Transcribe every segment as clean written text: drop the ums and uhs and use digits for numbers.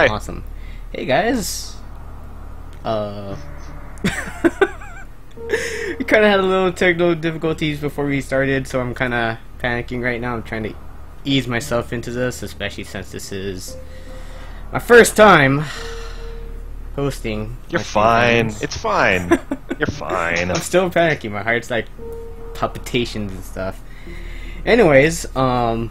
Hi. Awesome. Hey guys. We kind of had a little technical difficulties before we started, so I'm kind of panicking right now. I'm trying to ease myself into this, especially since this is my first time hosting. You're fine. It's fine. You're fine. I'm still panicking. My heart's like palpitations and stuff. Anyways, if you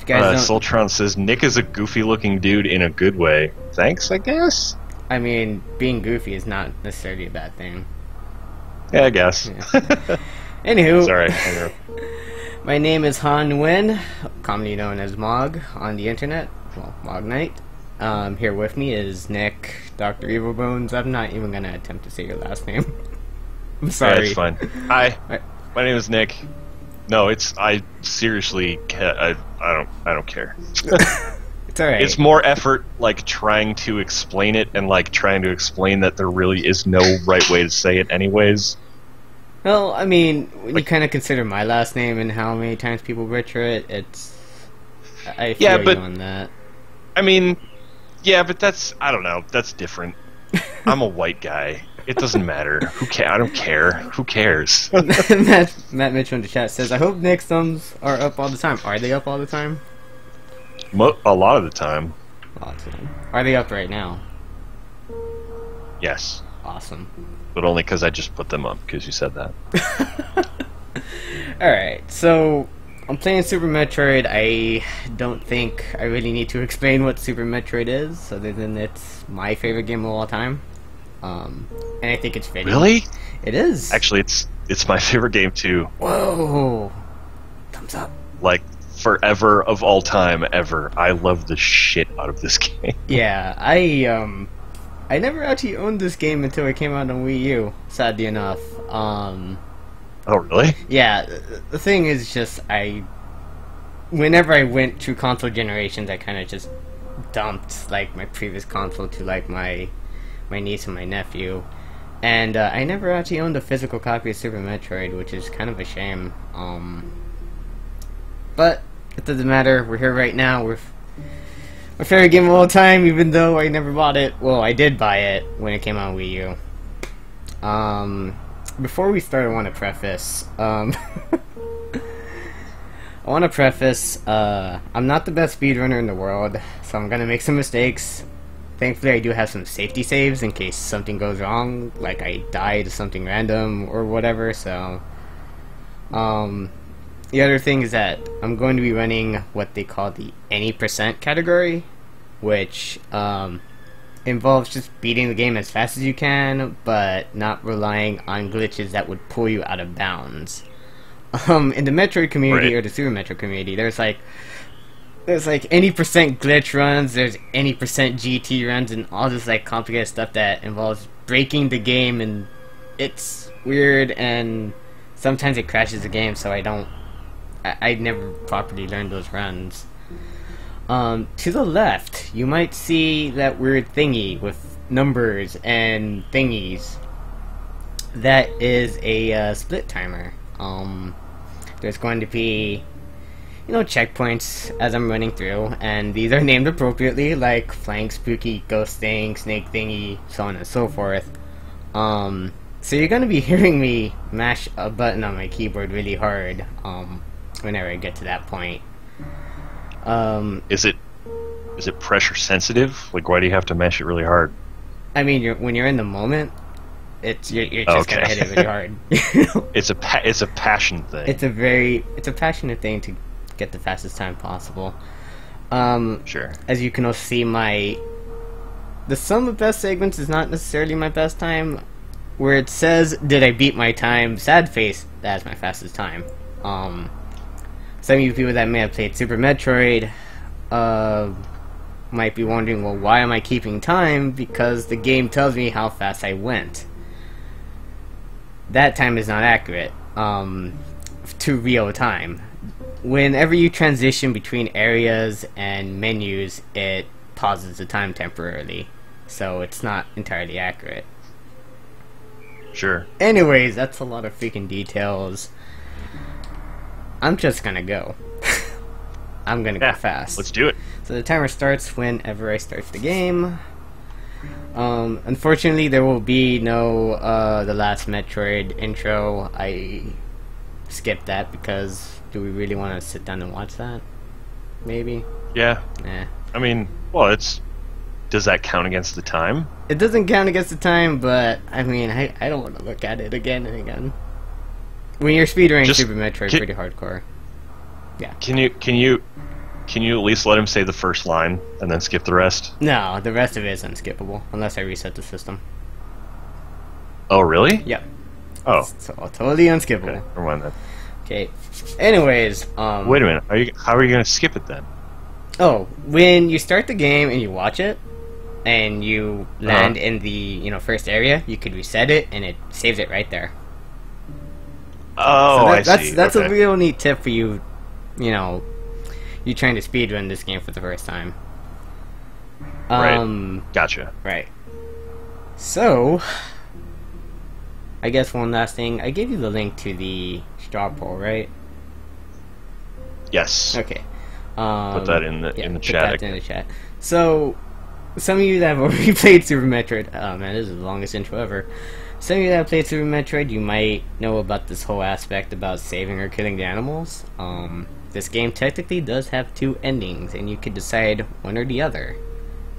guys don't... Soltron says Nick is a goofy-looking dude in a good way. Thanks, I guess. I mean, being goofy is not necessarily a bad thing. Yeah, I guess. Yeah. Anywho, sorry. My name is Han Nguyen, commonly known as Mog on the internet. Well, Mog Knight. Here with me is Nick, Dr. Evil Bones. I'm not even gonna attempt to say your last name. I'm sorry. Yeah, it's fine. Hi, my name is Nick. No, I seriously, I don't care. It's alright. It's more effort, like, trying to explain it and, like, trying to explain that there really is no right way to say it anyways. Well, I mean, when you kind of consider my last name and how many times people butcher it, I feel you on that. I mean, yeah, but that's, I don't know, that's different. I'm a white guy. It doesn't matter. Who cares? I don't care. Who cares? Matt Mitchell in the chat says, I hope Nick's thumbs are up all the time. Are they up all the time? A lot of the time. Lots of them. Are they up right now? Yes. Awesome. But only because I just put them up, because you said that. Alright, so I'm playing Super Metroid. I don't think I really need to explain what Super Metroid is, other than it's my favorite game of all time. And I think it's fitting. Really? It is. Actually, it's my favorite game too. Whoa! Thumbs up. Like, forever of all time ever. I love the shit out of this game. Yeah, I never actually owned this game until it came out on Wii U, sadly enough. Oh, really? Yeah, the thing is just, whenever I went through console generations, I kind of just dumped, like, my previous console to, like, my niece and my nephew. And, I never actually owned a physical copy of Super Metroid, which is kind of a shame. But, it doesn't matter, we're here right now, we're my favorite game of all time, even though I never bought it. Well, I did buy it when it came out on Wii U. Before we start, I want to preface, I'm not the best speedrunner in the world, so I'm gonna make some mistakes. Thankfully, I do have some safety saves in case something goes wrong, like I die to something random or whatever, so... The other thing is that I'm going to be running what they call the any percent category, which involves just beating the game as fast as you can, but not relying on glitches that would pull you out of bounds. In the Metroid community, or the Super Metroid community, there's like any percent glitch runs, there's any percent GT runs, and all this like complicated stuff that involves breaking the game, and it's weird, and sometimes it crashes the game, so I never properly learned those runs. To the left, you might see that weird thingy with numbers and thingies. That is a split timer. There's going to be, checkpoints as I'm running through, and these are named appropriately, like flying spooky ghost thing, snake thingy, so on and so forth. So you're going to be hearing me mash a button on my keyboard really hard, whenever I get to that point. Is it pressure sensitive? Like, why do you have to mash it really hard? I mean, when you're in the moment, you're just gonna hit it really hard. It's a passion thing. It's a passionate thing to get the fastest time possible. Sure. As you can also see, the sum of best segments is not necessarily my best time. Where it says, "Did I beat my time?" Sad face. That's my fastest time. Some of you people that may have played Super Metroid might be wondering, well, why am I keeping time? Because the game tells me how fast I went. That time is not accurate to real time. Whenever you transition between areas and menus, it pauses the time temporarily, so it's not entirely accurate. Sure. Anyways, that's a lot of freaking details. I'm just gonna go. I'm gonna go fast. Let's do it. So the timer starts whenever I start the game. Unfortunately, there will be no the last Metroid intro. I skipped that because do we really want to sit down and watch that? Maybe. Yeah. Eh. I mean, well, does that count against the time? It doesn't count against the time, but I mean, I don't want to look at it again and again. When you're speedrunning Super Metroid, pretty hardcore. Yeah. Can you at least let him say the first line and then skip the rest? No, the rest of it is unskippable unless I reset the system. Oh, really? Yep. Oh. So totally unskippable. Okay, never mind that. Okay. Anyways, wait a minute. How are you gonna skip it then? Oh, when you start the game and you watch it, and you land in the first area, you could reset it and it saves it right there. Oh, so I see. That's okay. a real neat tip for you. You trying to speedrun this game for the first time. Right. Gotcha. Right. So, I guess one last thing. I gave you the link to the straw poll, right? Yes. Okay. Put that in the put chat. That in the chat. So, some of you that have already played Super Metroid, oh man, this is the longest intro ever. Some of you that have played Super Metroid, you might know about this whole aspect about saving or killing the animals. This game technically does have two endings, and you can decide one or the other.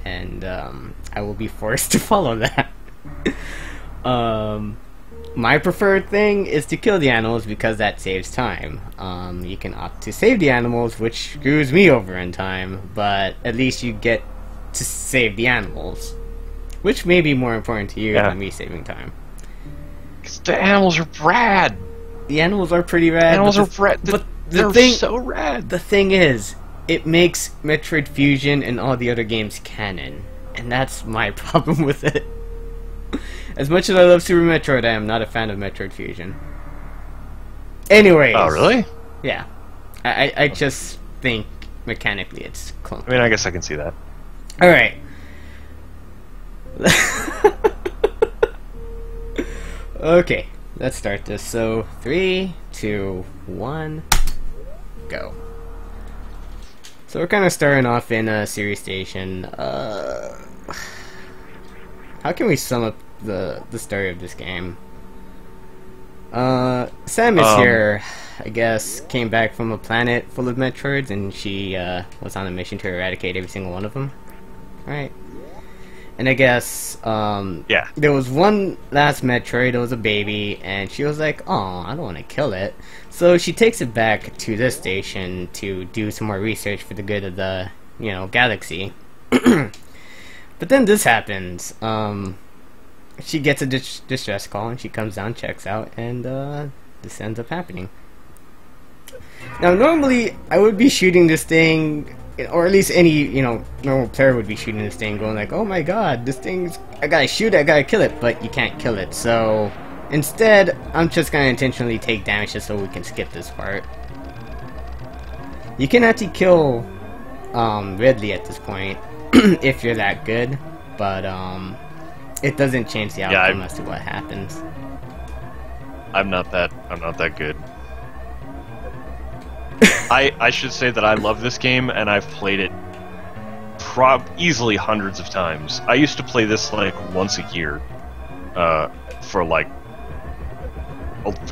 And I will be forced to follow that. My preferred thing is to kill the animals because that saves time. You can opt to save the animals, which screws me over in time, but at least you get to save the animals, which may be more important to you than me saving time. 'Cause the animals are rad. The animals are pretty rad. Animals are rad. But they're so rad. The thing is, it makes Metroid Fusion and all the other games canon, and that's my problem with it. As much as I love Super Metroid, I am not a fan of Metroid Fusion. Anyways. Oh, really? Yeah. I just think mechanically it's clunky. I mean, I guess I can see that. Alright. Okay, let's start this. So, 3, 2, 1, go. So we're kind of starting off in a series station. How can we sum up the story of this game? Samus here, I guess, came back from a planet full of Metroids, and she was on a mission to eradicate every single one of them. Right. And I guess, there was one last Metroid, it was a baby, and she was like, oh, I don't want to kill it. So she takes it back to this station to do some more research for the good of the, galaxy. But then this happens. She gets a distress call, and she comes down, checks out, and this ends up happening. Now, normally, I would be shooting this thing, or at least any, normal player would be shooting this thing, going like, oh my god, this thing's, I gotta shoot it, I gotta kill it, but you can't kill it, so instead, I'm just gonna intentionally take damage just so we can skip this part. You can actually kill Ridley at this point, if you're that good, but it doesn't change the outcome as to what happens. I'm not that good. I should say that I love this game, and I've played it easily hundreds of times. I used to play this like once a year for like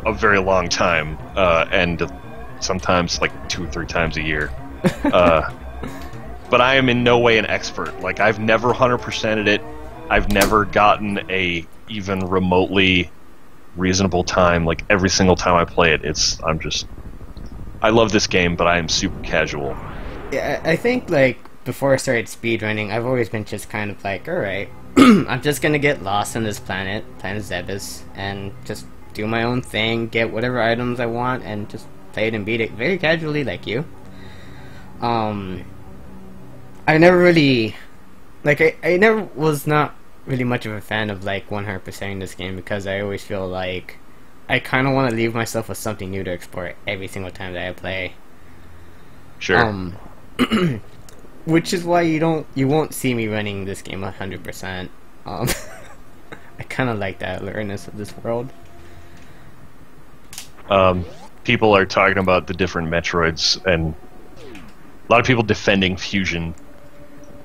a very long time, and sometimes like 2 or 3 times a year. But I am in no way an expert. Like, I've never 100%ed it. I've never gotten a even remotely reasonable time. Like, every single time I play it, I love this game, but I am super casual. Yeah, I think, like, before I started speedrunning, I've always been just kind of like, alright, I'm just gonna get lost on this planet Zebes, and just do my own thing, get whatever items I want, and just play it and beat it very casually like you. I never really, like, I never was not really much of a fan of, like, 100%ing this game, because I always feel like I kind of want to leave myself with something new to explore every single time that I play. Sure. Which is why you won't see me running this game 100%. I kind of like that awareness of this world. People are talking about the different Metroids, and A lot of people defending Fusion,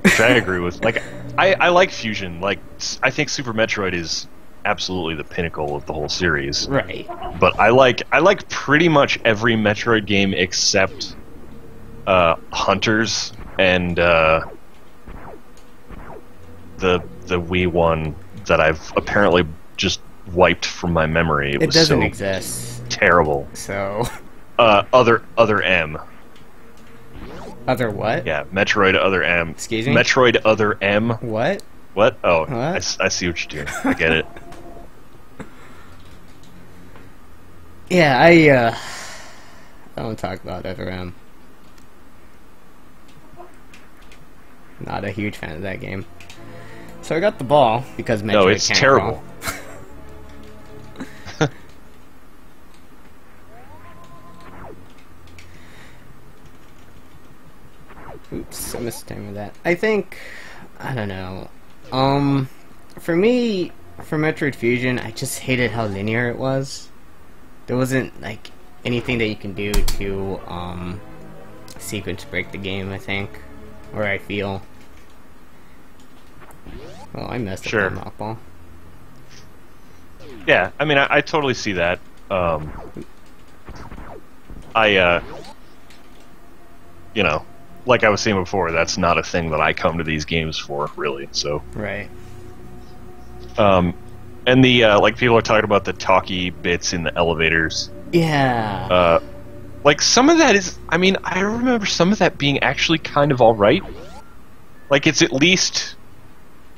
which I agree with. Like, I like Fusion. Like, I think Super Metroid is absolutely the pinnacle of the whole series. Right. But I like pretty much every Metroid game except Hunters and the Wii one that I've apparently just wiped from my memory. It was doesn't so exist. terrible. So. Other M. Other what? Yeah, Metroid Other M. Excuse me? Metroid Other M. What? What? Oh, What? I see what you're doing. I get it. Yeah, I don't talk about Other M. Not a huge fan of that game. So I got the ball because Metroid No, it's can't terrible. crawl. Oops, I missed the time with that. I think, I don't know. For me, for Metroid Fusion, I just hated how linear it was. There wasn't, like, anything that you can do to, sequence break the game, I think. Or I feel. Oh, I messed Sure. up that knockball. Yeah, I mean, I totally see that. You know, like I was saying before, that's not a thing that I come to these games for, really. So, Right. and the like people are talking about the talky bits in the elevators. Yeah. Like some of that is, I mean, I remember some of that being actually kind of all right. Like it's at least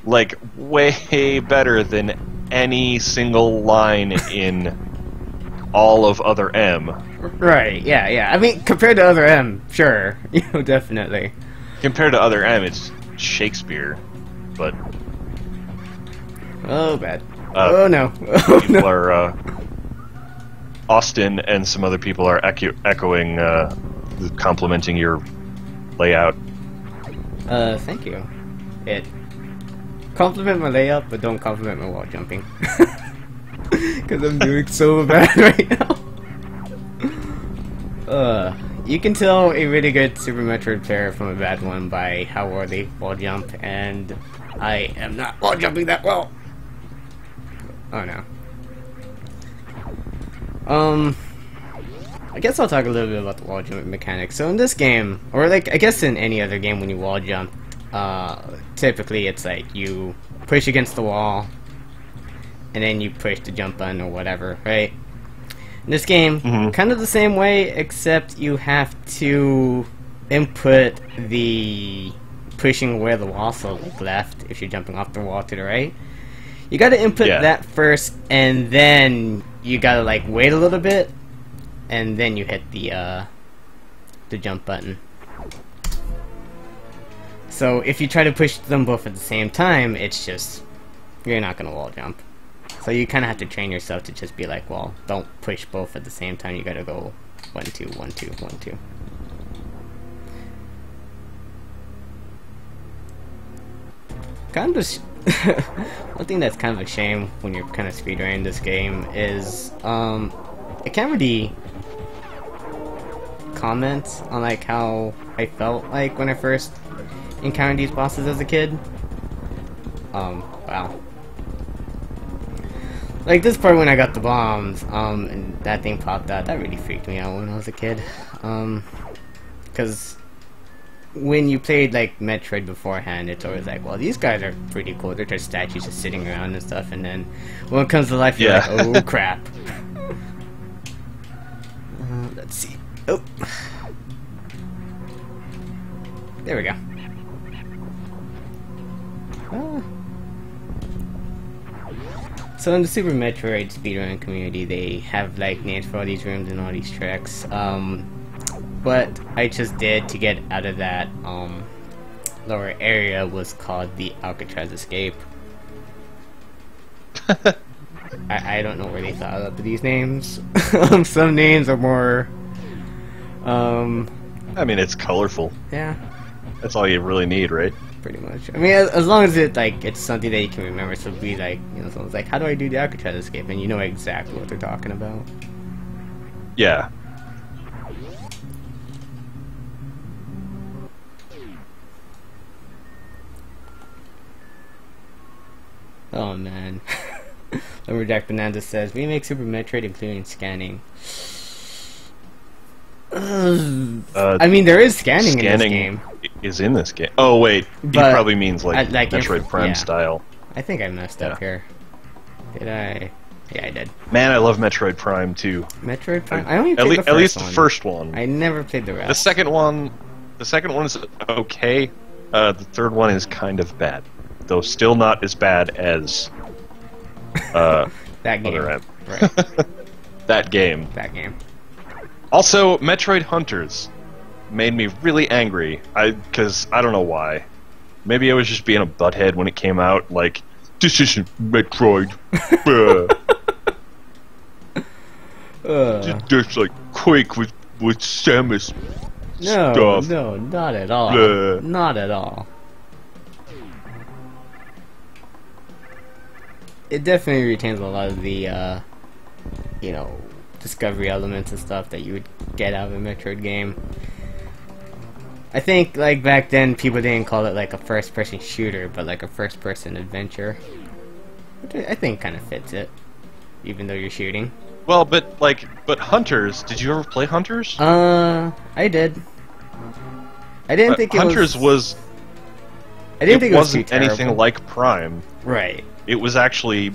like way better than any single line in all of Other M. Right, yeah, yeah. I mean, compared to Other M, sure. You know, definitely. Compared to Other M, it's Shakespeare. But Oh, bad. Oh, no. Oh, people no. are Austin and some other people are echoing, complimenting your layout. Thank you. Compliment my layup, but don't compliment my wall jumping. Because I'm doing so bad right now. You can tell a really good Super Metroid player from a bad one by how well they wall jump, and I am not wall jumping that well. Oh no. I guess I'll talk a little bit about the wall jump mechanics. So in this game, or like I guess in any other game when you wall jump, typically it's like you push against the wall, and then you push the jump button or whatever, right? In this game, kind of the same way, except you have to input the pushing away the wall, so like left if you're jumping off the wall to the right. You gotta input that first, and then you gotta like wait a little bit, and then you hit the jump button. So if you try to push them both at the same time, it's just you're not gonna wall jump. So you kind of have to train yourself to just be like, well, don't push both at the same time. You gotta go 1 2 1 2 1 2. Kind of one thing that's kind of a shame when you're kind of speedrunning this game is I can't really comment on like how I felt like when I first encountered these bosses as a kid. Wow. Like this part when I got the bombs, and that thing popped out, that really freaked me out when I was a kid. Cause when you played like Metroid beforehand, it's always like, well, these guys are pretty cool. They're just statues just sitting around and stuff, and then when it comes to life, you're like, oh crap. Let's see. Oh, there we go. So in the Super Metroid speedrun community, they have like names for all these rooms and all these tracks. What I just did to get out of that lower area was called the Alcatraz Escape. I don't know where they thought of these names. Some names are more I mean, it's colorful. yeah, That's all you really need, right? pretty much. I mean, as long as it like it's something that you can remember. So be like, you know, someone's like, how do I do the Alcatraz Escape? And you know exactly what they're talking about. Yeah. Oh man. Lumberjack Bonanza says, remake Super Metroid including scanning. I mean, there is scanning in this game. Is in this game. Oh wait, he But probably means like like Metroid Prime yeah. style. I think I messed up here. Did I? Yeah, I did. Man, I love Metroid Prime too. Metroid Prime. I only played at least the first one. I never played the rest. The second one is okay. The third one is kind of bad, though still not as bad as that game. Other Right. That game. That game. Also, Metroid Hunters made me really angry. Because I don't know why. Maybe I was just being a butthead when it came out. Like, this isn't Metroid. There's like Quake with Samus stuff. No, not at all. Not at all. It definitely retains a lot of the, you know, discovery elements and stuff that you would get out of a Metroid game. I think, like, back then, people didn't call it, like, a first-person shooter, but, like, a first-person adventure. Which I think kind of fits it, even though you're shooting. Well, but Hunters, did you ever play Hunters? I did. I didn't think Hunters was... I didn't think it wasn't was anything like Prime. Right. It was actually...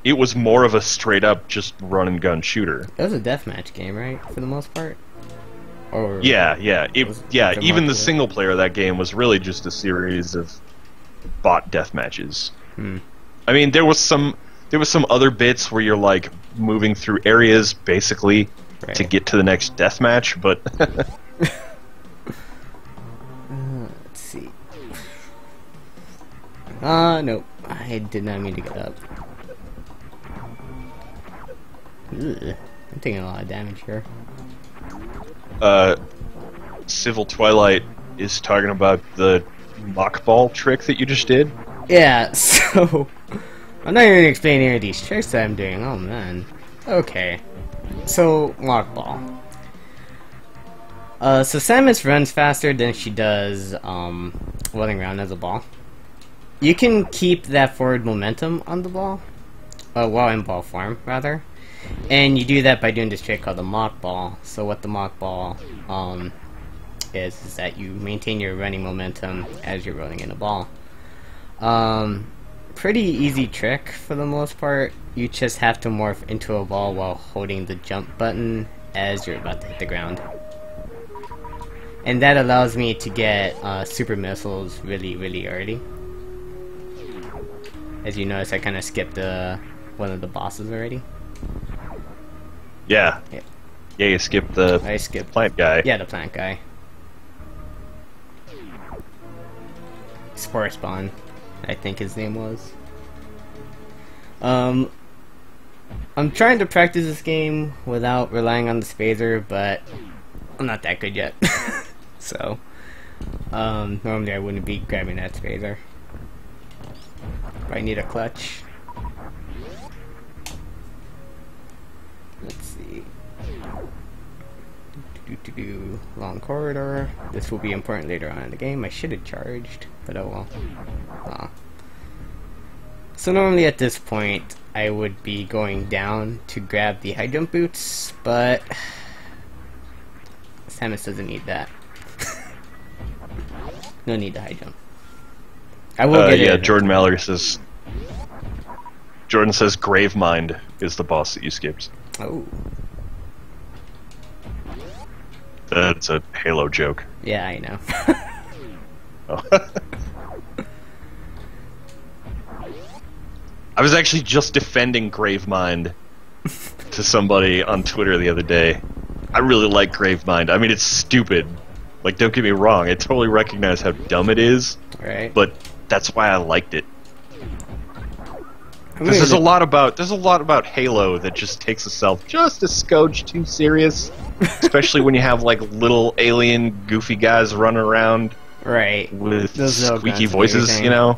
It was more of a straight-up just run-and-gun shooter. It was a deathmatch game, right? For the most part? Or yeah. Even the single player of that game was really just a series of bot deathmatches. I mean, there was some other bits where you're like moving through areas basically to get to the next deathmatch, but let's see. Nope. I did not mean to get up. Ugh. I'm taking a lot of damage here. Civil Twilight is talking about the mock ball trick that you just did. Yeah, so I'm not even gonna explain any of these tricks that I'm doing. Oh man. Okay. So mock ball. So Samus runs faster than she does running around as a ball. You can keep that forward momentum on the ball, while in ball form, rather. And you do that by doing this trick called the mock ball. So what the mock ball is that you maintain your running momentum as you're rolling in a ball. Pretty easy trick for the most part. You just have to morph into a ball while holding the jump button as you're about to hit the ground. And that allows me to get super missiles really, really early. As you notice, I kind of skipped one of the bosses already. Yeah, you skipped the plant guy. Yeah, the plant guy. Spore Spawn, I think his name was. I'm trying to practice this game without relying on the spazer, but I'm not that good yet. So, normally I wouldn't be grabbing that spazer. But I need a clutch. Let's see. Long corridor. This will be important later on in the game. I should have charged, but oh well. So normally at this point, I would be going down to grab the high jump boots, but Samus doesn't need that. No need to high jump. I will get it. Jordan Mallory says. Jordan says Gravemind is the boss that you skipped. Oh. That's a Halo joke. Yeah, I know. Oh. I was actually just defending Gravemind to somebody on Twitter the other day. I really like Gravemind. I mean, it's stupid. Like, don't get me wrong. I totally recognize how dumb it is. Right. But that's why I liked it. Because there's a lot about Halo that just takes itself just a scotch too serious, especially when you have like little alien goofy guys running around, right, with squeaky voices, you know.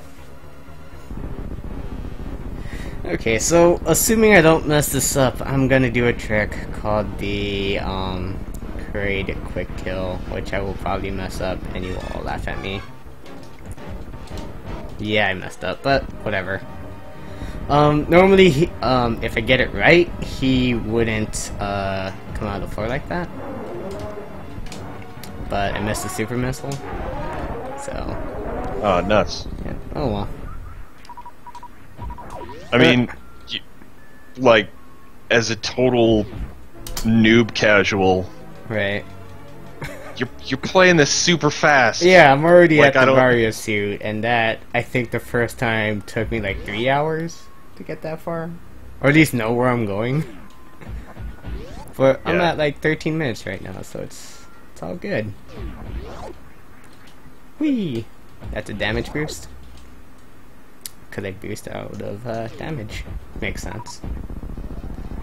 Okay, so assuming I don't mess this up, I'm gonna do a trick called the Parade Quick Kill, which I will probably mess up, and you will all laugh at me. Yeah, I messed up, but whatever. Normally, if I get it right, he wouldn't come out of the floor like that. But I missed the super missile, so. Oh, nuts. Yeah. Oh well. I mean, like, as a total noob casual, Right. you're playing this super fast. Yeah, I'm already Like, at the Mario suit, and that, I think the first time took me like 3 hours to get that far. Or at least know where I'm going. But I'm Yeah. at like 13 minutes right now, so it's all good. Whee! That's a damage boost. Because I boost out of damage. Makes sense.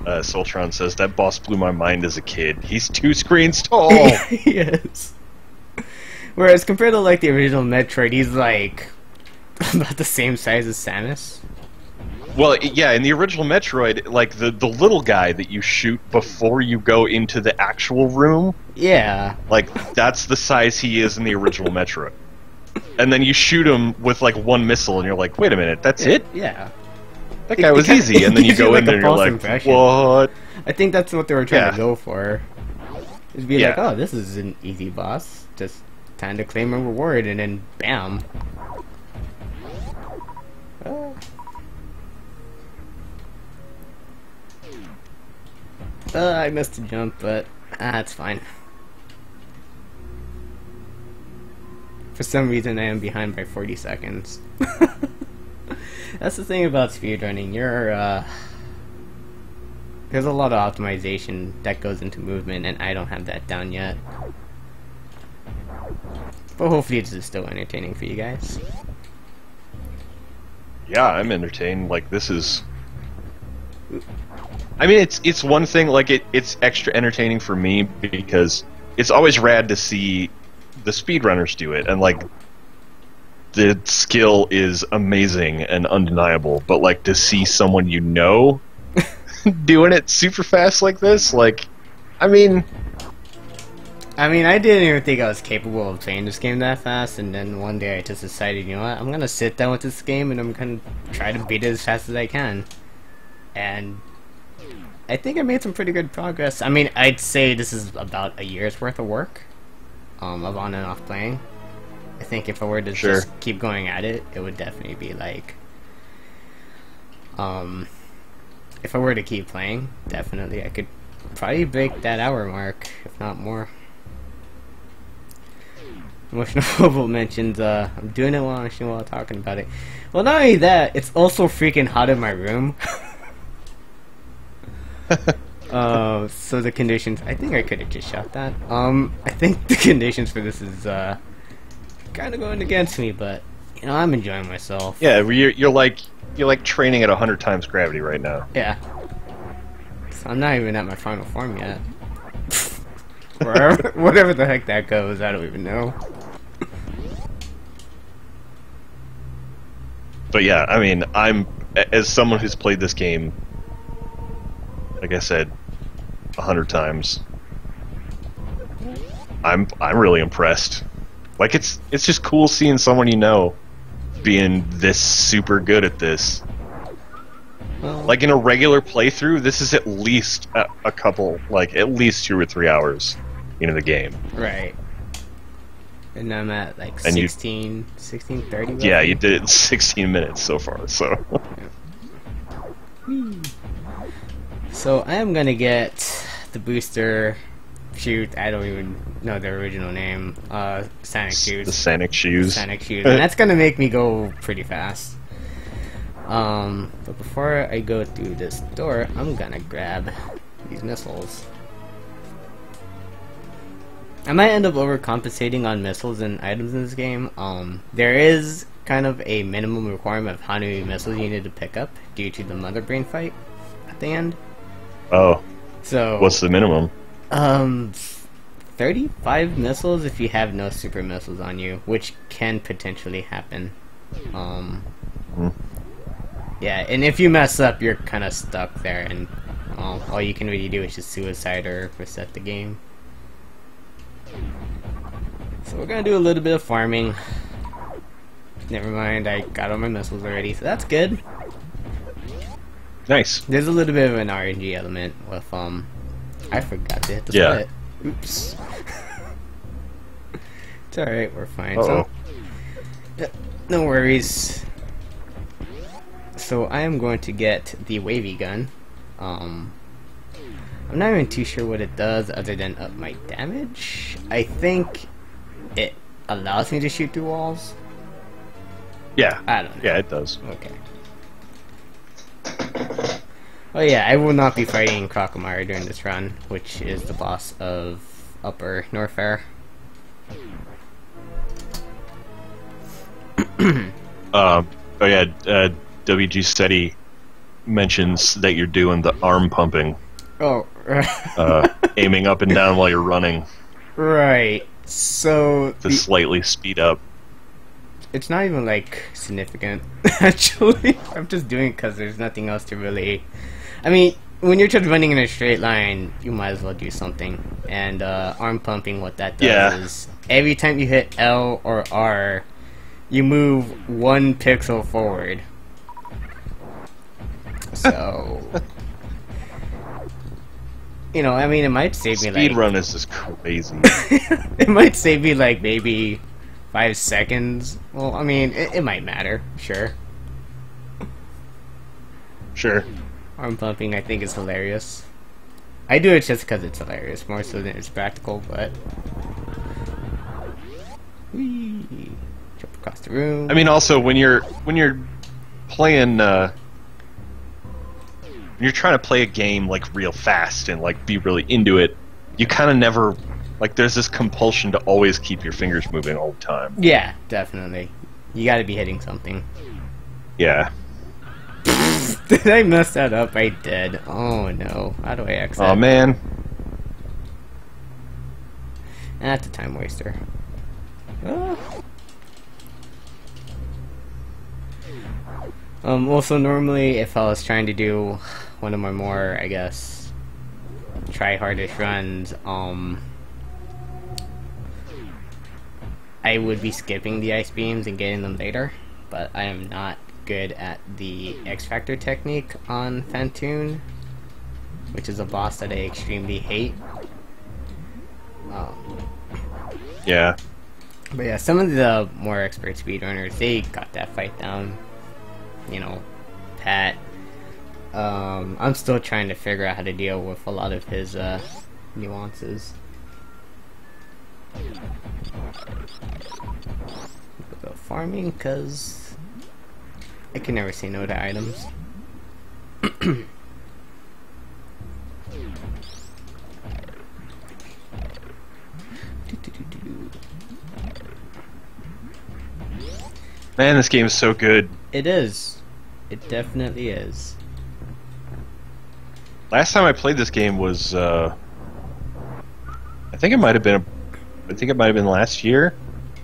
Soltron says, that boss blew my mind as a kid. He's 2 screens tall! Yes. Whereas compared to like the original Metroid, he's like about the same size as Samus. Well, yeah, in the original Metroid, like, the little guy that you shoot before you go into the actual room, Yeah. like, that's the size he is in the original Metroid. And then you shoot him with, like, 1 missile, and you're like, wait a minute, that's it? Yeah. That guy was easy, and then you go in there and you're like, what? I think that's what they were trying Yeah. to go for. Just be Yeah. like, oh, this is an easy boss. Just time to claim a reward, and then bam. I missed a jump, but that's fine. For some reason, I am behind by 40 seconds. That's the thing about speedrunning. There's a lot of optimization that goes into movement, and I don't have that down yet. But hopefully this is still entertaining for you guys. Yeah, I'm entertained. Like, this is... I mean, it's one thing, like, it's extra entertaining for me because it's always rad to see the speedrunners do it, and, like, the skill is amazing and undeniable, but, like, to see someone you know doing it super fast like this, like, I mean, I didn't even think I was capable of playing this game that fast, and then one day I just decided, you know what, I'm gonna sit down with this game and I'm gonna try to beat it as fast as I can. And I think I made some pretty good progress. I mean, I'd say this is about a year's worth of work of on and off playing. I think if I were to just keep going at it, it would definitely be like... if I were to keep playing, definitely I could probably break that hour mark, if not more. Emotional Mobile mentions, I'm doing it while talking about it. Well, not only that, it's also freaking hot in my room. So the conditions, I think I could have just shot that. I think the conditions for this is, kind of going against me, but, you know, I'm enjoying myself. yeah, you're like training at 100 times gravity right now. Yeah. So I'm not even at my final form yet. Whatever the heck that goes, I don't even know. But yeah, I mean, as someone who's played this game, like I said, 100 times, I'm really impressed. Like, it's just cool seeing someone you know being this super good at this. Well, Like, in a regular playthrough, this is at least a couple, like, at least 2 or 3 hours into the game. right. And I'm at like And 16, 30. Yeah, you did it in 16 minutes so far, so... So I am gonna get the booster shoot. I don't even know their original name. Sonic shoes. The Sonic shoes. Sonic shoes, and that's gonna make me go pretty fast. But before I go through this door, I'm gonna grab these missiles. I might end up overcompensating on missiles and items in this game. There is kind of a minimum requirement of how many missiles you need to pick up due to the mother brain fight at the end. Oh. So What's the minimum? 35 missiles if you have no super missiles on you, which can potentially happen. Yeah, and if you mess up, you're kind of stuck there, and all you can really do is just suicide or reset the game. So we're gonna do a little bit of farming. Never mind, I got all my missiles already, so that's good. Nice. There's a little bit of an RNG element with I forgot to hit the Yeah. split. Oops. It's alright, we're fine. Uh-oh. So, no worries. So I am going to get the wavy gun. I'm not even too sure what it does other than up my damage. I think it allows me to shoot through walls. Yeah. I don't know. Yeah, it does. Okay. Oh yeah, I will not be fighting Crocomire during this run, which is the boss of Upper Norfair. Oh yeah, WG Steady mentions that you're doing the arm pumping, Oh, aiming up and down while you're running right. So to slightly speed up. it's not even like significant, actually. I'm just doing it because there's nothing else to really. I mean, when you're just running in a straight line, you might as well do something. And arm pumping, what that does is every time you hit L or R, you move 1 pixel forward. So, you know, I mean, it might save me like Speed run is just crazy. it might save me like maybe 5 seconds. Well, I mean, it might matter. Sure. Sure. Arm pumping, I think, is hilarious. I do it just because it's hilarious, more so than it's practical, but. Whee! Jump across the room. I mean, also when you're playing, when you're trying to play a game like real fast and like be really into it, you kind of never like. There's this compulsion to always keep your fingers moving all the time. Yeah, definitely. You gotta be hitting something. Yeah. Did I mess that up? I did. Oh no. How do I exit? Oh man. That's a time waster. Ah. Also, normally, if I was trying to do one of my more, I guess, try-hardish runs, I would be skipping the ice beams and getting them later, but I am not good at the X-Factor technique on Fantoon, which is a boss that I extremely hate. Yeah. But yeah, some of the more expert speedrunners, they got that fight down, you know, pat. I'm still trying to figure out how to deal with a lot of his nuances. We'll go farming, because I can never say no to items. Man, this game is so good. It is. It definitely is. Last time I played this game was, I think it might have been, last year.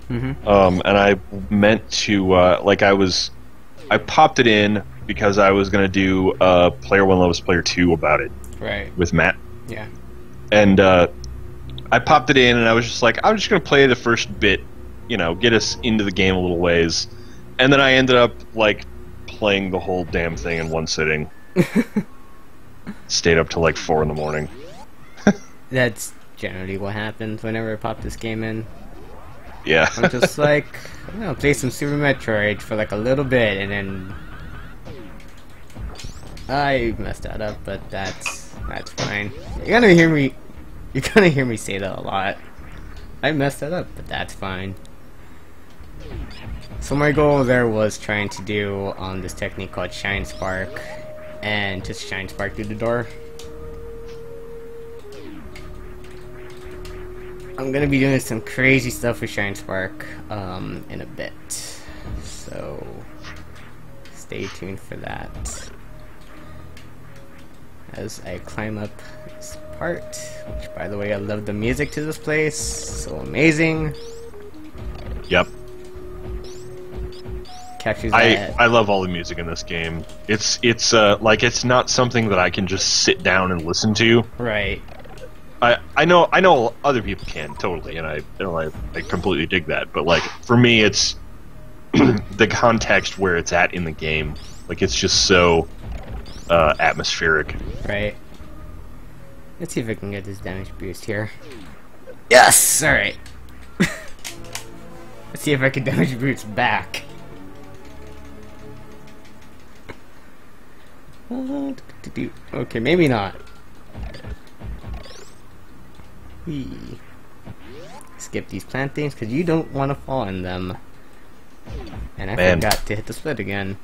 Mm-hmm. And I meant to, I popped it in because I was gonna do Player One Loves Player Two about it. Right. With Matt. Yeah. And I popped it in, and I was just like, I'm just gonna play the first bit, you know, get us into the game a little ways, and then I ended up like playing the whole damn thing in one sitting. Stayed up till like 4 in the morning. That's generally what happens whenever I pop this game in. Yeah. I'm just like, I'm gonna play some Super Metroid for like a little bit, and then I messed that up, but that's fine. You're gonna hear me say that a lot. I messed that up, but that's fine. So my goal there was trying to do this technique called Shine Spark, and just Shine Spark through the door. I'm gonna be doing some crazy stuff with Shine Spark in a bit, so stay tuned for that. As I climb up this part, which by the way I love the music to this place, so amazing. Yep. Captures that. I love all the music in this game. It's like it's not something that I can just sit down and listen to. Right. I know other people can totally, and I completely dig that. But like for me, it's the context where it's at in the game. Like it's just so atmospheric. Right. Let's see if I can get this damage boost here. Yes! Alright. Let's see if I can damage boost back. Okay, maybe not. Whee. Skip these plant things because you don't want to fall in them. And I forgot to hit the split again.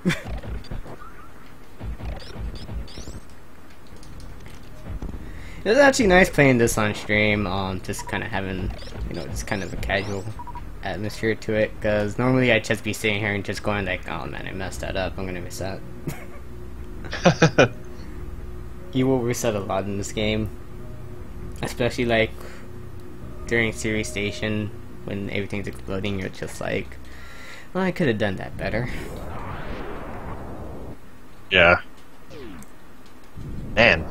It was actually nice playing this on stream, just kind of having, you know, just kind of a casual atmosphere to it, because normally I'd just be sitting here and just going like, oh man, I messed that up, I'm gonna miss out. You will reset a lot in this game, especially like during Series Station, when everything's exploding, you're just like, well, I could have done that better. Yeah. Man.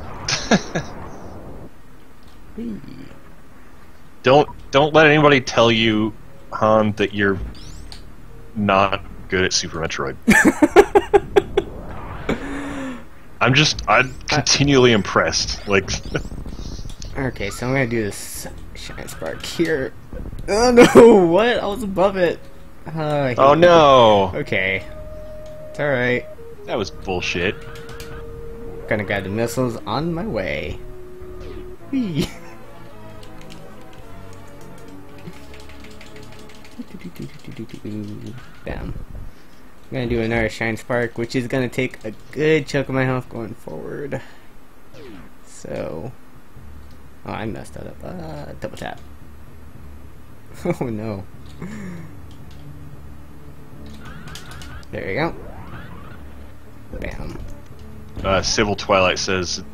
Don't let anybody tell you, Han, that you're not good at Super Metroid. I'm continually impressed. Like, okay, so I'm gonna do this shine spark here. Oh no! What? I was above it. Oh no! Okay, it's all right. That was bullshit. Gonna grab the missiles on my way. Whee. Bam. I'm gonna do another shine spark, which is gonna take a good chunk of my health going forward. So, oh, I messed that up. Double tap. Oh no. There you go. Bam. Civil Twilight says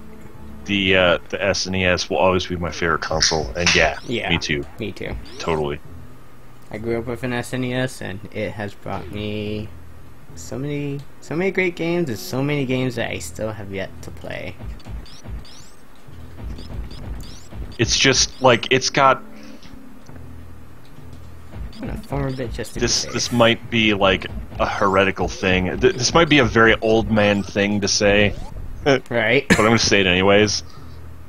the SNES will always be my favorite console, and yeah, me too. Me too. Totally. I grew up with an SNES, and it has brought me so many great games, and so many games that I still have yet to play. It's just like it's got. I'm gonna form a bit just to This might be like a heretical thing. This might be a very old man thing to say. Right. But I'm gonna say it anyways.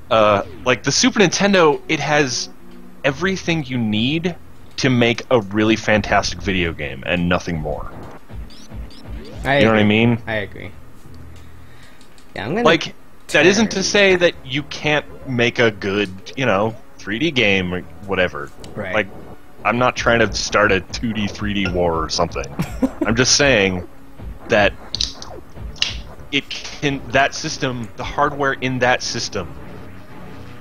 Like the Super Nintendo, it has everything you need to make a really fantastic video game and nothing more. You know what I mean? I agree. Yeah, I'm gonna like that isn't to say that you can't make a good, 3D game or whatever. Right. Like I'm not trying to start a 2D 3D war or something. I'm just saying that that system, the hardware in that system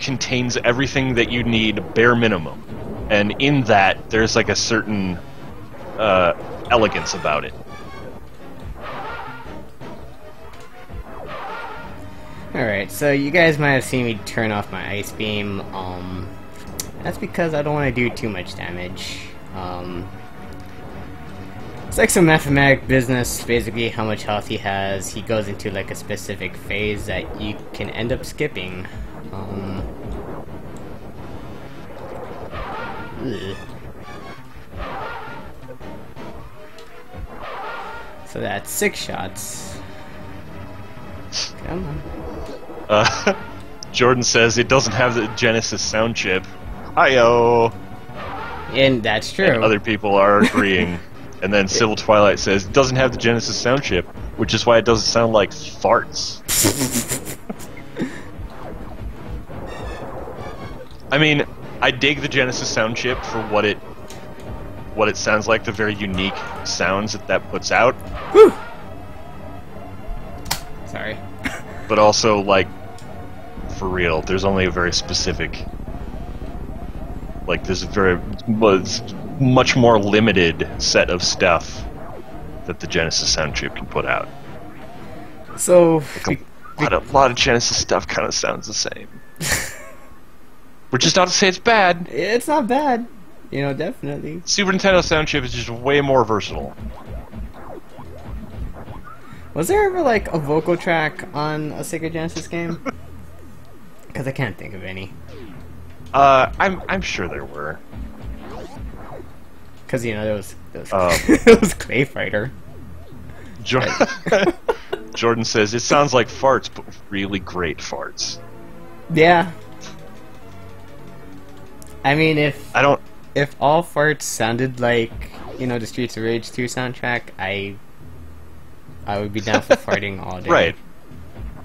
contains everything that you need bare minimum. And in that, there's like a certain elegance about it. Alright, so you guys might have seen me turn off my ice beam. That's because I don't want to do too much damage. It's like some mathematic business, basically how much health he has. He goes into like a specific phase that you can end up skipping. So that's 6 shots. Come on. Jordan says it doesn't have the Genesis sound chip. Hi-yo! And that's true. And other people are agreeing. And then Civil Twilight says it doesn't have the Genesis sound chip, which is why it doesn't sound like farts. I mean, I dig the Genesis sound chip for what it sounds like, the very unique sounds that puts out. Whew. Sorry. But also, like, for real, there's only a very specific, like, there's a much more limited set of stuff that the Genesis sound chip can put out. So, like a lot of Genesis stuff kind of sounds the same. Which is not to say it's bad. It's not bad. Definitely. Super Nintendo sound chip is just way more versatile. Was there ever, like, a vocal track on a Sega Genesis game? Because I can't think of any. I'm sure there were. Because, there was Clay Fighter. Jordan says, it sounds like farts, but really great farts. Yeah. I mean, I don't... if all farts sounded like, you know, the Streets of Rage 2 soundtrack, I would be down for farting all day. Right.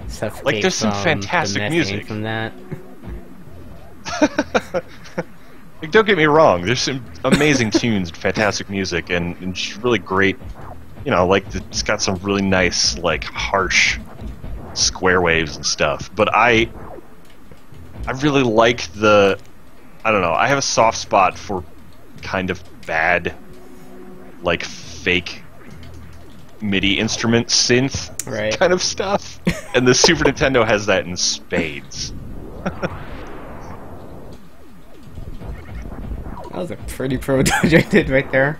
Suffocate Like, there's some from fantastic the methane music. from that. Like, don't get me wrong, there's some amazing tunes and fantastic music and just really great, you know, like, it's got some really nice, like, harsh square waves and stuff. But I really like the... I don't know, I have a soft spot for kind of bad, like, fake MIDI instrument synth kind of stuff. And the Super Nintendo has that in spades. That was a pretty pro dodge I did right there.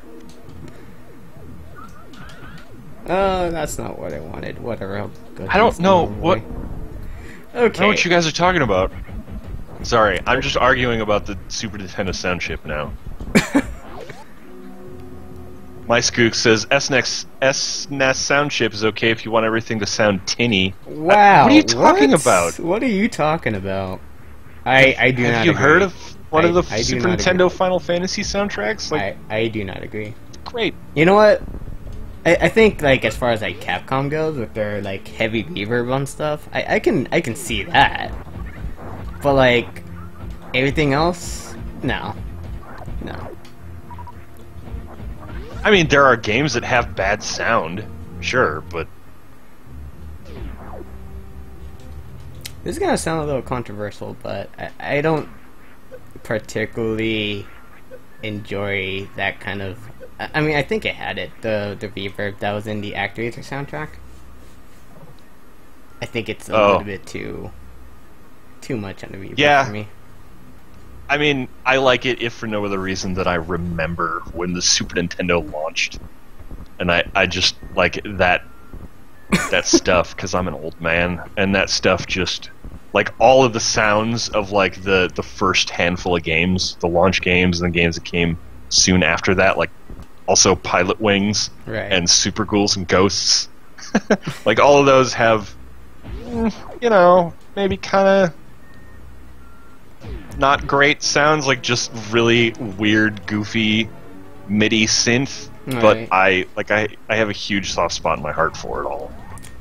Oh, that's not what I wanted. Whatever. I'll go I don't know what... Okay. I don't know what you guys are talking about. Sorry, I'm just arguing about the Super Nintendo sound chip now. My Skook says SNES sound chip is okay if you want everything to sound tinny. Wow. What are you talking about? What are you talking about? I do not agree. Have you heard of one of the I do Super not Nintendo agree. Final Fantasy soundtracks? Like, I do not agree. great. You know what? I think, like, as far as like Capcom goes with their like heavy reverb on stuff, I can see that. But like everything else, no. I mean, there are games that have bad sound, sure, but this is gonna sound a little controversial, but I don't particularly enjoy that kind of... I mean, I think it had it, the reverb that was in the Activator soundtrack. I think it's a little bit too much on the reverb for me. I mean, I like it if for no other reason that I remember when the Super Nintendo launched. And I just like that stuff, because I'm an old man, and that stuff just... Like, all of the sounds of, like, the first handful of games, the launch games and the games that came soon after that, like, also Pilot Wings and Super Ghouls and Ghosts. Like, all of those have, you know, maybe kind of not great sounds, like just really weird, goofy MIDI synth. But I have a huge soft spot in my heart for it all.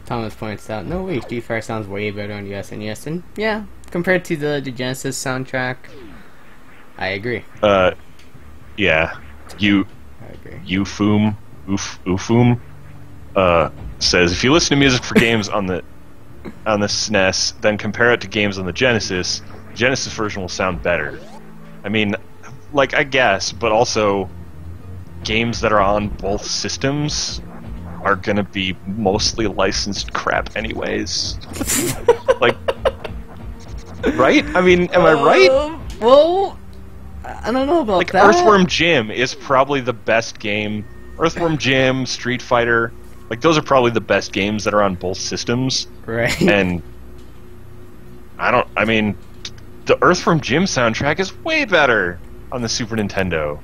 Thomas points out, no way, Street Fighter sounds way better on US and yes, and yeah, compared to the Genesis soundtrack, I agree. Yeah. I agree. Ufum says, if you listen to music for games on the SNES, then compare it to games on the Genesis version will sound better. I mean, like, I guess, but also games that are on both systems are gonna be mostly licensed crap anyways. Like, right? I mean, am I right? Well, I don't know about like, that. Earthworm Jim is probably the best game. Earthworm Jim, Street Fighter, like, those are probably the best games that are on both systems. Right. And I mean, the Earthworm Jim soundtrack is way better on the Super Nintendo.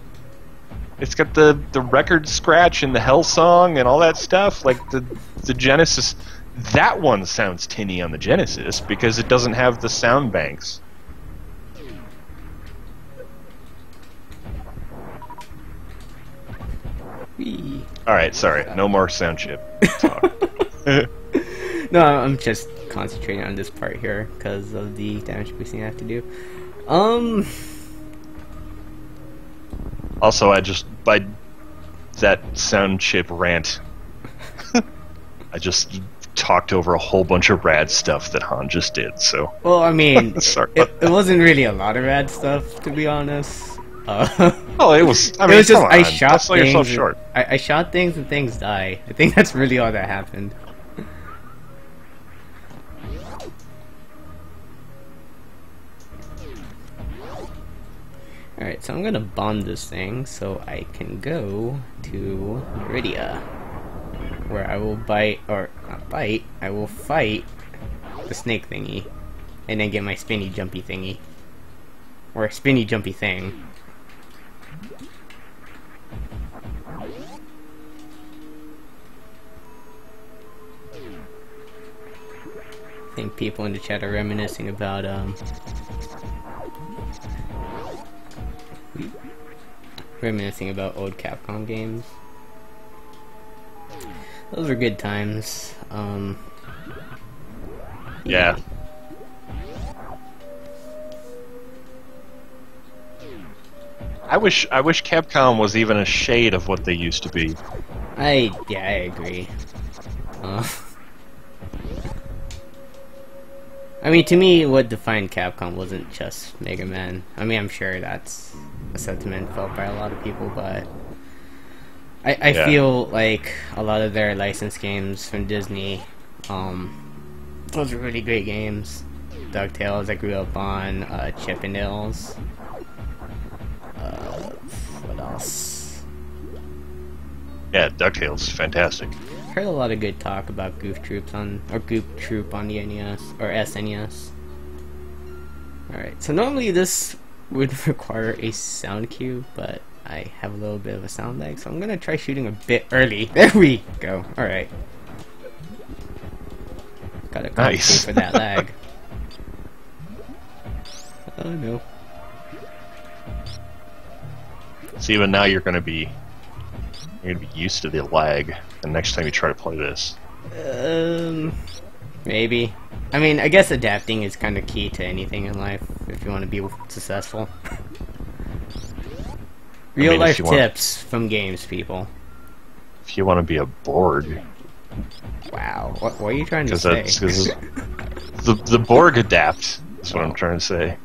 It's got the record scratch and the Hell song and all that stuff. Like, the Genesis, that one sounds tinny on the Genesis because it doesn't have the sound banks. Alright, sorry. No more sound chip talk. No, I'm just concentrating on this part here because of the damage boosting I have to do. Also, by that sound chip rant, I just talked over a whole bunch of rad stuff that Han just did, so... Well, I mean, sorry. It wasn't really a lot of rad stuff, to be honest. Oh, it was... I mean, it was just, come on. I shot Don't sell yourself things, short. I shot things and things die. I think that's really all that happened. Alright, so I'm gonna bomb this thing so I can go to Meridia, where I will I will fight the snake thingy, and then get my spinny jumpy thingy. Or spinny jumpy thing. think people in the chat are reminiscing about old Capcom games. Those were good times. Yeah. I wish Capcom was even a shade of what they used to be. I agree. I mean, to me, what defined Capcom wasn't just Mega Man. I mean, I'm sure that's a sentiment felt by a lot of people, but I feel like a lot of their licensed games from Disney, those are really great games. DuckTales, I grew up on, Chippendales. What else? Yeah, DuckTales, fantastic. Heard a lot of good talk about Goof Troop on the NES or SNES. Alright, so normally this would require a sound cue, but I have a little bit of a sound lag, so I'm gonna try shooting a bit early. There we go. Alright. Gotta compensate for that lag. Oh no. See, even now you're gonna be used to the lag the next time you try to play this. Maybe. I mean, I guess adapting is kind of key to anything in life if you want to be successful. Real life tips from games, people. If you want to be a Borg. Wow, what are you trying to say? Because the Borg adapt. That's what I'm trying to say.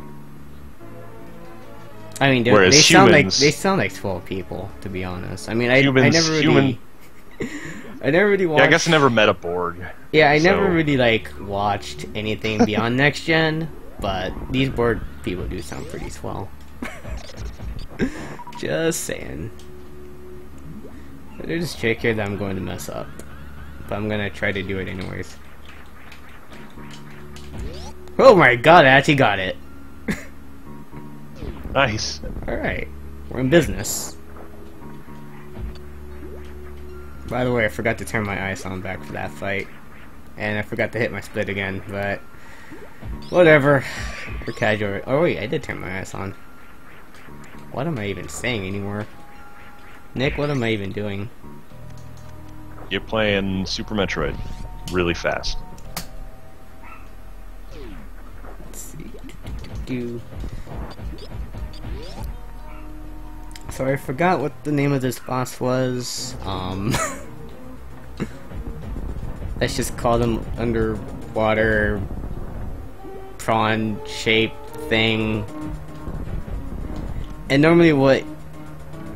I mean, they sound like 12 people, to be honest. I mean, I never really watched. Yeah, I guess I never met a Borg. Yeah, I never really like watched anything beyond Next Gen, but these Borg people do sound pretty swell. Just saying. There's a trick here that I'm going to mess up, but I'm gonna try to do it anyways. Oh my god, I actually got it. Nice. Alright, we're in business. By the way, I forgot to turn my ice on back for that fight. And I forgot to hit my split again, but whatever. We're casual. Oh wait, I did turn my ice on. What am I even saying anymore? Nick, what am I even doing? You're playing Super Metroid really fast. Let's see. So I forgot what the name of this boss was. Let's just call them underwater prawn shaped thing. And normally what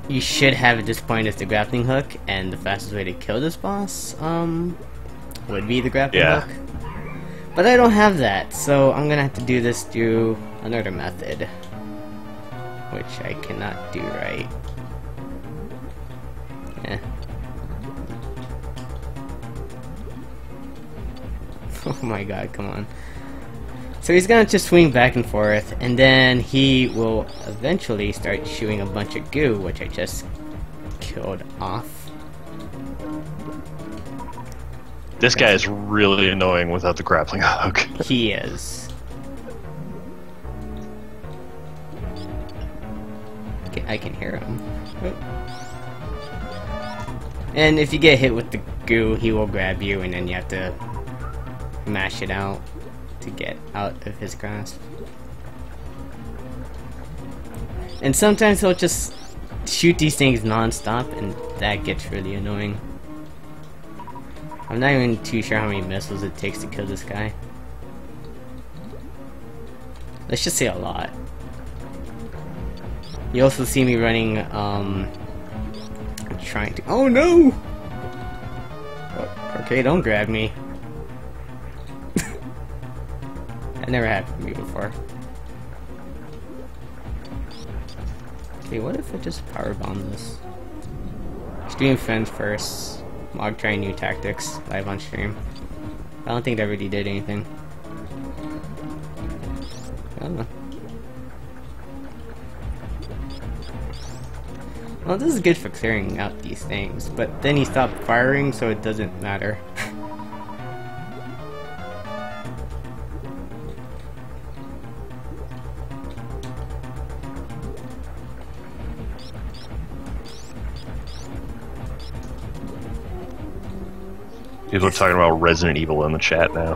you should have at this point is the grappling hook, and the fastest way to kill this boss would be the grappling hook. But I don't have that, so I'm gonna have to do this through another method, which I cannot do right. Eh. Oh my god, come on. So he's gonna just swing back and forth, and then he will eventually start shooting a bunch of goo, which I just killed off. This guy is really annoying without the grappling hook. He is. I can hear him. Oh. And if you get hit with the goo, he will grab you, and then you have to mash it out to get out of his grasp. And sometimes he'll just shoot these things non-stop, and that gets really annoying. I'm not even too sure how many missiles it takes to kill this guy. Let's just say a lot. You also see me running, trying to— oh no! Oh, okay, don't grab me. That never happened to me before. Okay, what if I just powerbomb this? Stream friends first. Mog trying new tactics live on stream. I don't think that really did anything. I don't know. Well, this is good for clearing out these things, but then he stopped firing, so it doesn't matter. People are talking about Resident Evil in the chat now.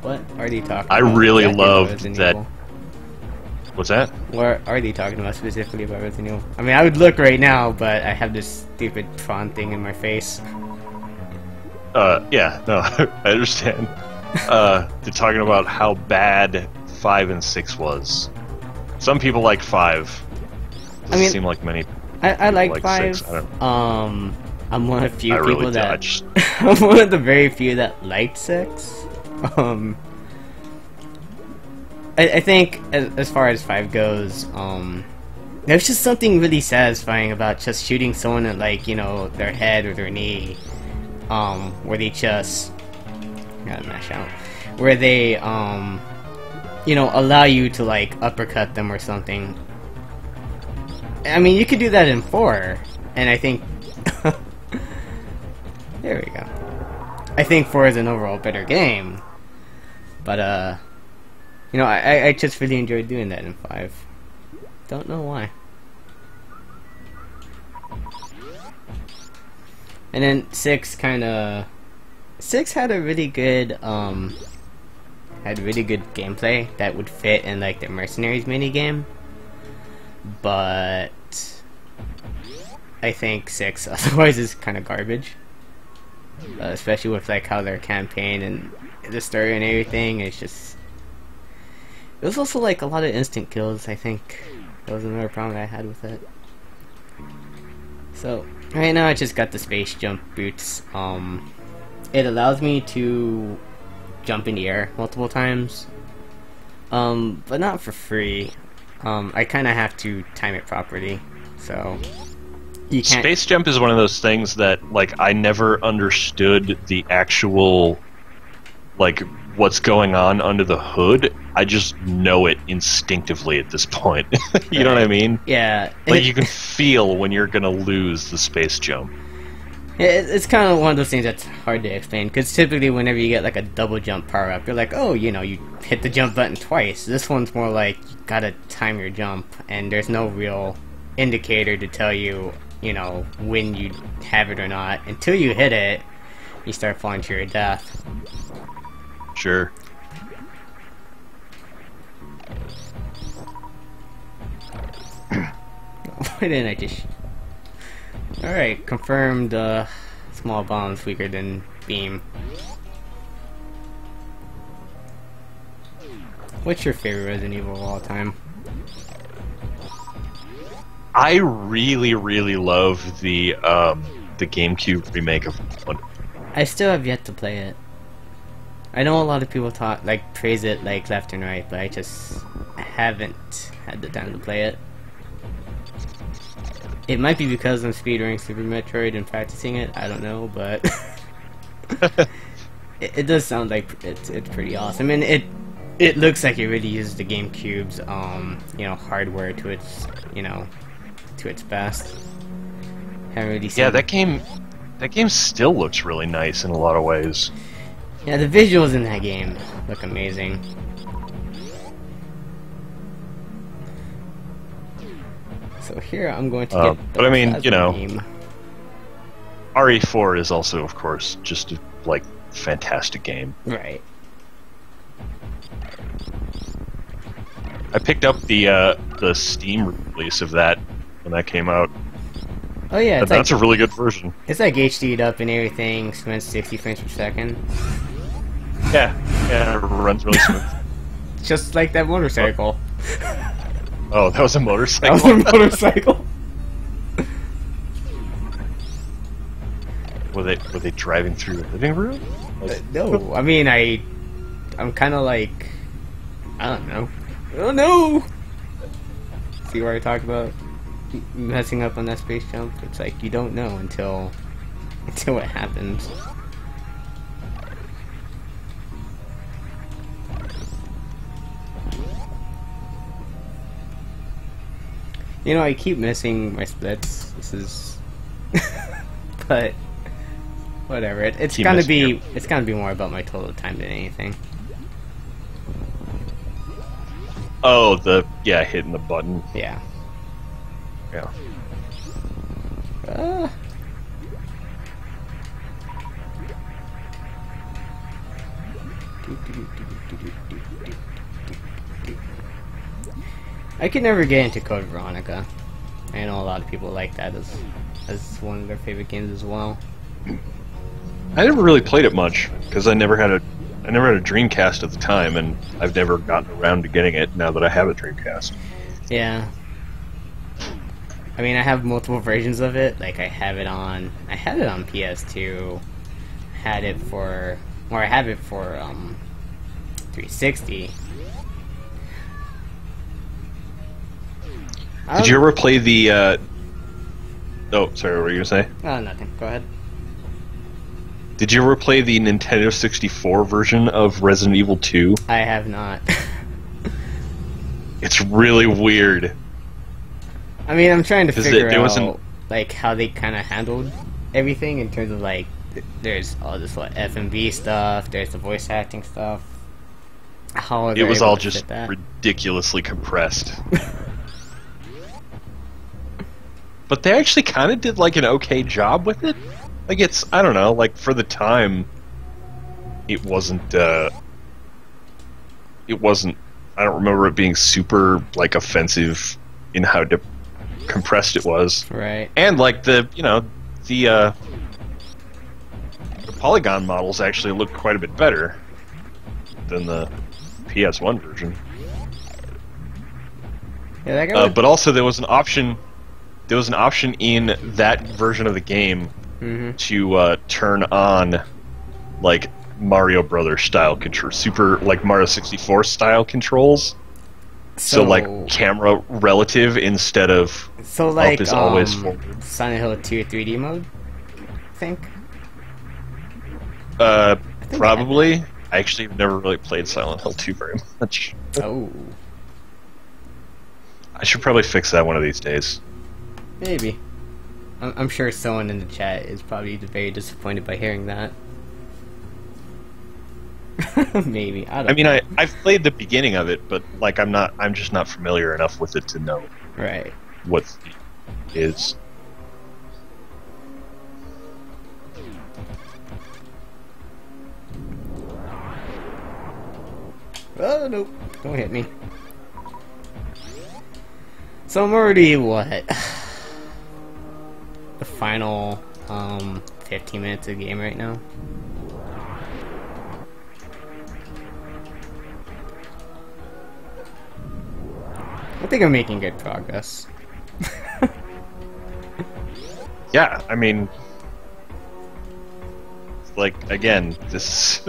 What are they talking I about? really exactly about loved Resident that. Evil? What's that? What are they talking about specifically about Resident Evil? I mean, I would look right now, but I have this stupid prawn thing in my face. Yeah, no, I understand. They're talking about how bad 5 and 6 was. Some people like 5. Doesn't I mean, seem like many. I like 5. 6. I don't. I'm one of the few I people really do. that I'm one of the very few that liked 6. I think as far as 5 goes, there's just something really satisfying about just shooting someone at, like, you know, their head or their knee, where they just gotta mash out, where they you know, allow you to, like, uppercut them or something. I mean, you could do that in 4, and I think there we go. I think 4 is an overall better game, but you know, I just really enjoyed doing that in 5. Don't know why. And then 6 kinda... 6 had a really good, had really good gameplay that would fit in, like, the Mercenaries minigame. But I think 6 otherwise is kinda garbage. Especially with, like, how their campaign and the story and everything, it's just... It was also, like, a lot of instant kills, I think. That was another problem I had with it. So, right now I just got the space jump boots. It allows me to jump in the air multiple times. But not for free. I kinda have to time it properly, so... You can't... Space jump is one of those things that, like, I never understood the actual, like, what's going on under the hood. I just know it instinctively at this point. You know what I mean? Yeah. Like, you can feel when you're gonna lose the space jump. It's kind of one of those things that's hard to explain, because typically whenever you get, like, a double jump power-up, you're like, oh, you know, you hit the jump button twice. This one's more like, you gotta time your jump, and there's no real indicator to tell you, you know, when you have it or not. Until you hit it, you start falling to your death. Sure. Why didn't I just... Alright, confirmed, small bombs weaker than beam. What's your favorite Resident Evil of all time? I really, really love the GameCube remake of 1. I still have yet to play it. I know a lot of people praise it, like, left and right, but I just haven't had the time to play it. It might be because I'm speedrunning Super Metroid and practicing it, I don't know, but... it does sound like it's pretty awesome, and it looks like it really uses the GameCube's, you know, hardware to its, you know, to its best. Haven't really seen... Yeah, that game still looks really nice in a lot of ways. Yeah, the visuals in that game look amazing. So here I'm going to get the but I mean, you plasma know, beam. RE4 is also, of course, just a, like, fantastic game. Right. I picked up the Steam release of that when that came out. Oh yeah, it's That's a really good version. It's like HD'd up and everything, spent 60 frames per second. Yeah, it runs really smooth. Just like that motorcycle. Oh, that was a motorcycle? That was a motorcycle. Were they driving through the living room? No, I mean, I'm kind of like, I don't know. Oh no! See where I talk about messing up on that space jump? It's like, you don't know until it happens. You know, I keep missing my splits. This is... but... whatever. It's gonna be more about my total time than anything. Oh, hitting the button. Yeah. Yeah. I could never get into Code Veronica. I know a lot of people like that as one of their favorite games as well. I never really played it much because I never had a Dreamcast at the time, and I've never gotten around to getting it now that I have a Dreamcast. Yeah. I mean, I have multiple versions of it. Like, I had it on PS2. I have it for 360. Did you ever play the? Oh, sorry. What were you gonna say? Oh, nothing. Go ahead. Did you ever play the Nintendo 64 version of Resident Evil 2? I have not. It's really weird. I mean, I'm trying to figure out wasn't... like how they kind of handled everything in terms of like there's all this FMV stuff, there's the voice acting stuff. How it was all just ridiculously compressed. But they actually kind of did like an okay job with it. Like I don't know, like for the time, it wasn't. I don't remember it being super like offensive in how compressed it was. Right. And like the polygon models actually look quite a bit better than the PS1 version. Yeah, that guy but also there was an option. There was an option in that version of the game to turn on like Mario Brothers style control, like Mario 64 style controls. So like camera relative instead of like up is always forward. Silent Hill 2 3D mode, I think. Probably. I actually have never really played Silent Hill 2 very much. Oh. I should probably fix that one of these days. Maybe. I'm sure someone in the chat is probably very disappointed by hearing that. Maybe. I don't know. I've played the beginning of it, but like I'm just not familiar enough with it to know right what it is. Oh no, don't hit me. So I'm already what? The final 15 minutes of the game right now. I think I'm making good progress. Yeah, I mean, like again, this.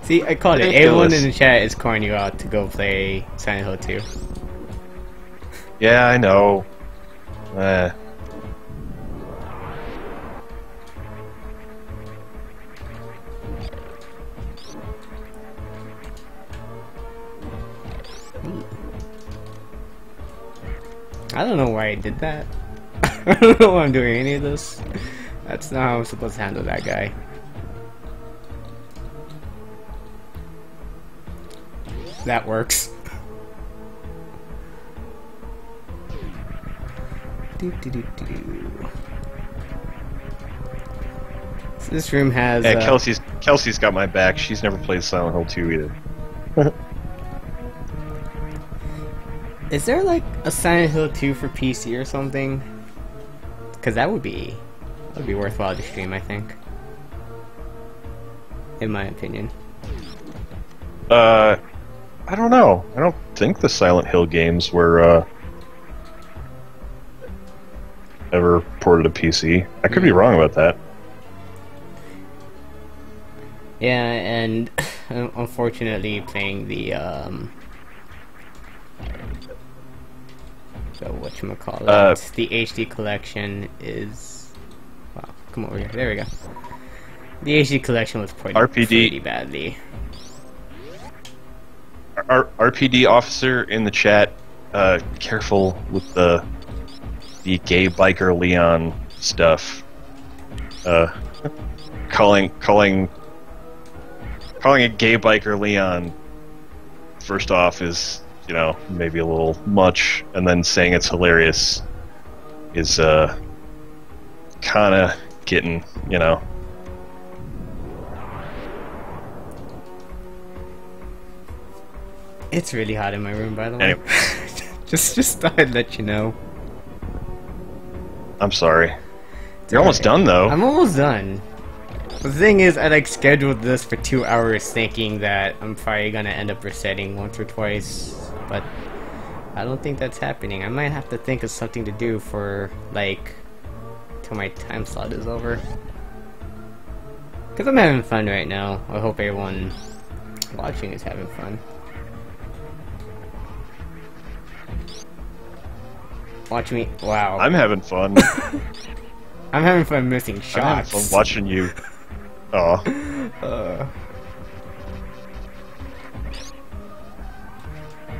See, I called it. Everyone in the chat is calling you out to go play Silent Hill 2. Yeah, I know. I don't know why I did that. I don't know why I'm doing any of this. That's not how I'm supposed to handle that guy. That works. So this room has. Yeah, Kelsey's got my back. She's never played Silent Hill 2 either. Is there like a Silent Hill 2 for PC or something? Because that would be worthwhile to stream, I think. In my opinion. I don't know. I don't think the Silent Hill games were ever ported to PC. I could be wrong about that. Yeah, and unfortunately playing the so whatchamacallit, the HD collection is... Wow, come over here. There we go. The HD collection was ported pretty badly. RPD officer in the chat, careful with the gay biker Leon stuff. Calling a gay biker Leon, first off, is, you know, maybe a little much, and then saying it's hilarious is kinda getting, you know. It's really hot in my room, by the way. Anyways. just thought I'd let you know. I'm sorry. You're almost done, though. I'm almost done. The thing is, I like scheduled this for 2 hours thinking that I'm probably gonna end up resetting once or twice, but I don't think that's happening. I might have to think of something to do for, like, till my time slot is over. Because I'm having fun right now. I hope everyone watching is having fun. Watch me. Wow. I'm having fun. I'm having fun missing shots. I'm having fun watching you. Aw.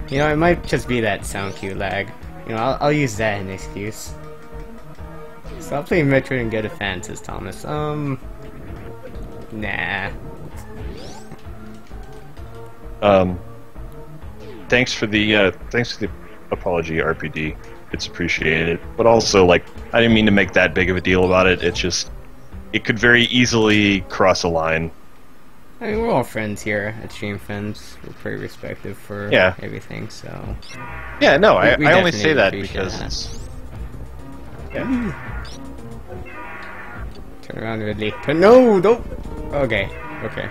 You know, it might just be that sound cue lag. You know, I'll use that as an excuse. So I'll play Metroid and get a fan, says Thomas. Nah. Thanks for the apology, RPD. It's appreciated. But also, like, I didn't mean to make that big of a deal about it. It's just, it could very easily cross a line. I mean, we're all friends here at Stream Friends. We're pretty respective for everything, so... Yeah, no, I we only say that definitely because appreciate it's... Yeah. Turn around, Ridley. No, don't! Okay, okay.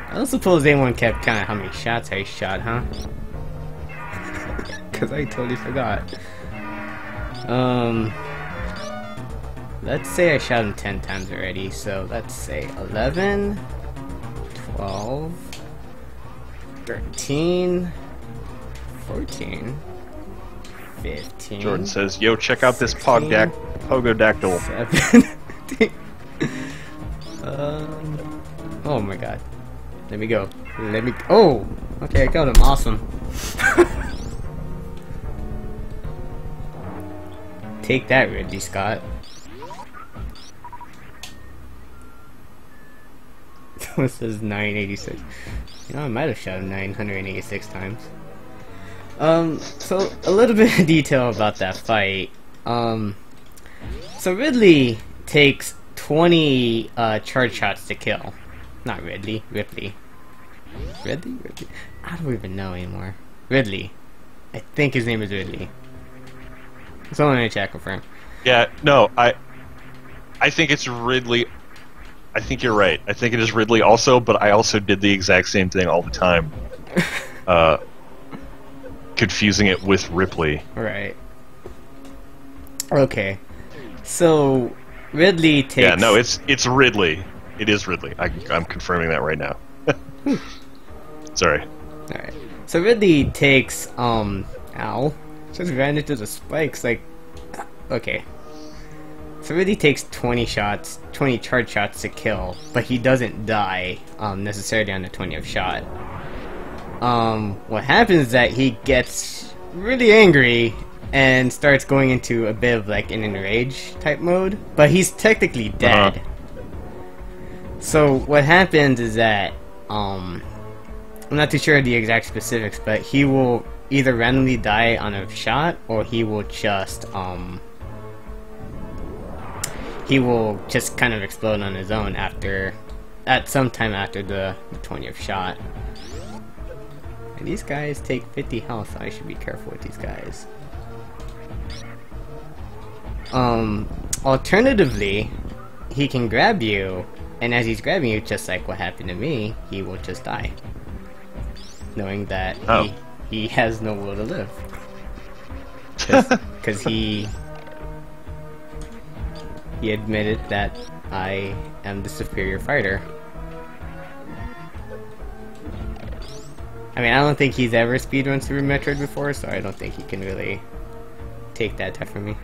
I don't suppose anyone kept count how many shots I shot, huh? Because I totally forgot. Let's say I shot him 10 times already, so let's say 11, 12, 13, 14, 15. Jordan says, yo, check out 16, this Pogodactyl. 17. Oh my god. Let me go. Let me. Oh! Okay, I got him. Awesome. Take that, Ridley Scott. This says 986. You know, I might have shot him 986 times. So a little bit of detail about that fight. So Ridley takes 20 charge shots to kill. Not Ridley, Ripley. Ridley? I don't even know anymore. Ridley. I think his name is Ridley. Someone in the chat confirm. Yeah, no, I think it's Ridley. I think you're right. I think it is Ridley also, but I also did the exact same thing all the time. Confusing it with Ripley. Right. Okay. So, Ridley takes... Yeah, no, it's Ridley. It is Ridley. I'm confirming that right now. Sorry. Alright. So Ridley takes, ow. Just ran into the spikes, like... Okay. So Ridley takes 20 shots, 20 charge shots to kill, but he doesn't die, necessarily on the 20th shot. What happens is that he gets really angry and starts going into a bit of, like, an enrage type mode, but he's technically dead. So what happens is that, I'm not too sure of the exact specifics, but he will either randomly die on a shot, or he will just kind of explode on his own at some time after the 20th shot. And these guys take 50 health, so I should be careful with these guys. Alternatively, he can grab you, and as he's grabbing you, just like what happened to me, he will just die. Knowing that he has no will to live. Because he admitted that I am the superior fighter. I mean, I don't think he's ever speedrun Super Metroid before, so I don't think he can really take that type from me.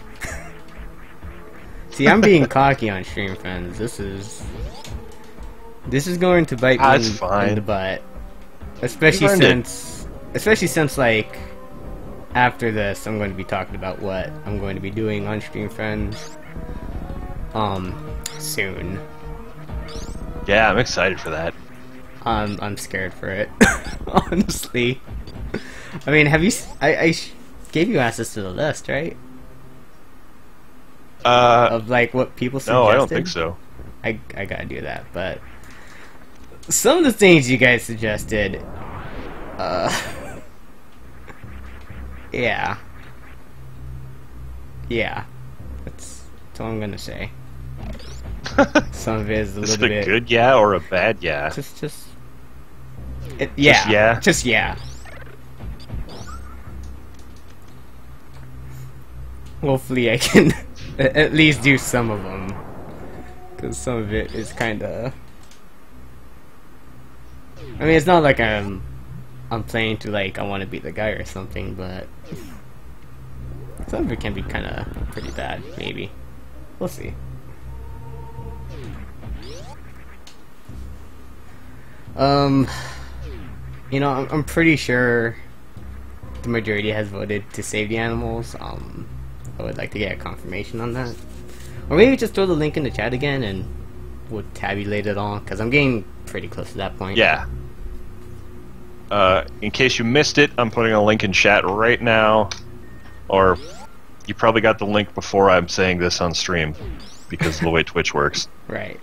See, I'm being cocky on stream, friends. This is going to bite me in the butt. Especially since, like, after this, I'm going to be talking about what I'm going to be doing on stream, friends. Soon. Yeah, I'm excited for that. I'm scared for it. Honestly. I mean, have you... I gave you access to the list, right? of like what people suggested? No, I don't think so. I gotta do that, but some of the things you guys suggested, yeah, that's all I'm gonna say. Some of it is a Is it little a bit good yeah or a bad yeah? just yeah. Hopefully I can at least do some of them, because some of it is kind of. I mean, it's not like I'm playing to like I want to be the guy or something, but some of it can be kind of pretty bad. Maybe we'll see. You know, I'm pretty sure the majority has voted to save the animals. I would like to get a confirmation on that. Or maybe just throw the link in the chat again and we'll tabulate it all, because I'm getting pretty close to that point. Yeah. In case you missed it, I'm putting a link in chat right now. Or you probably got the link before I'm saying this on stream, because of the way Twitch works. Right.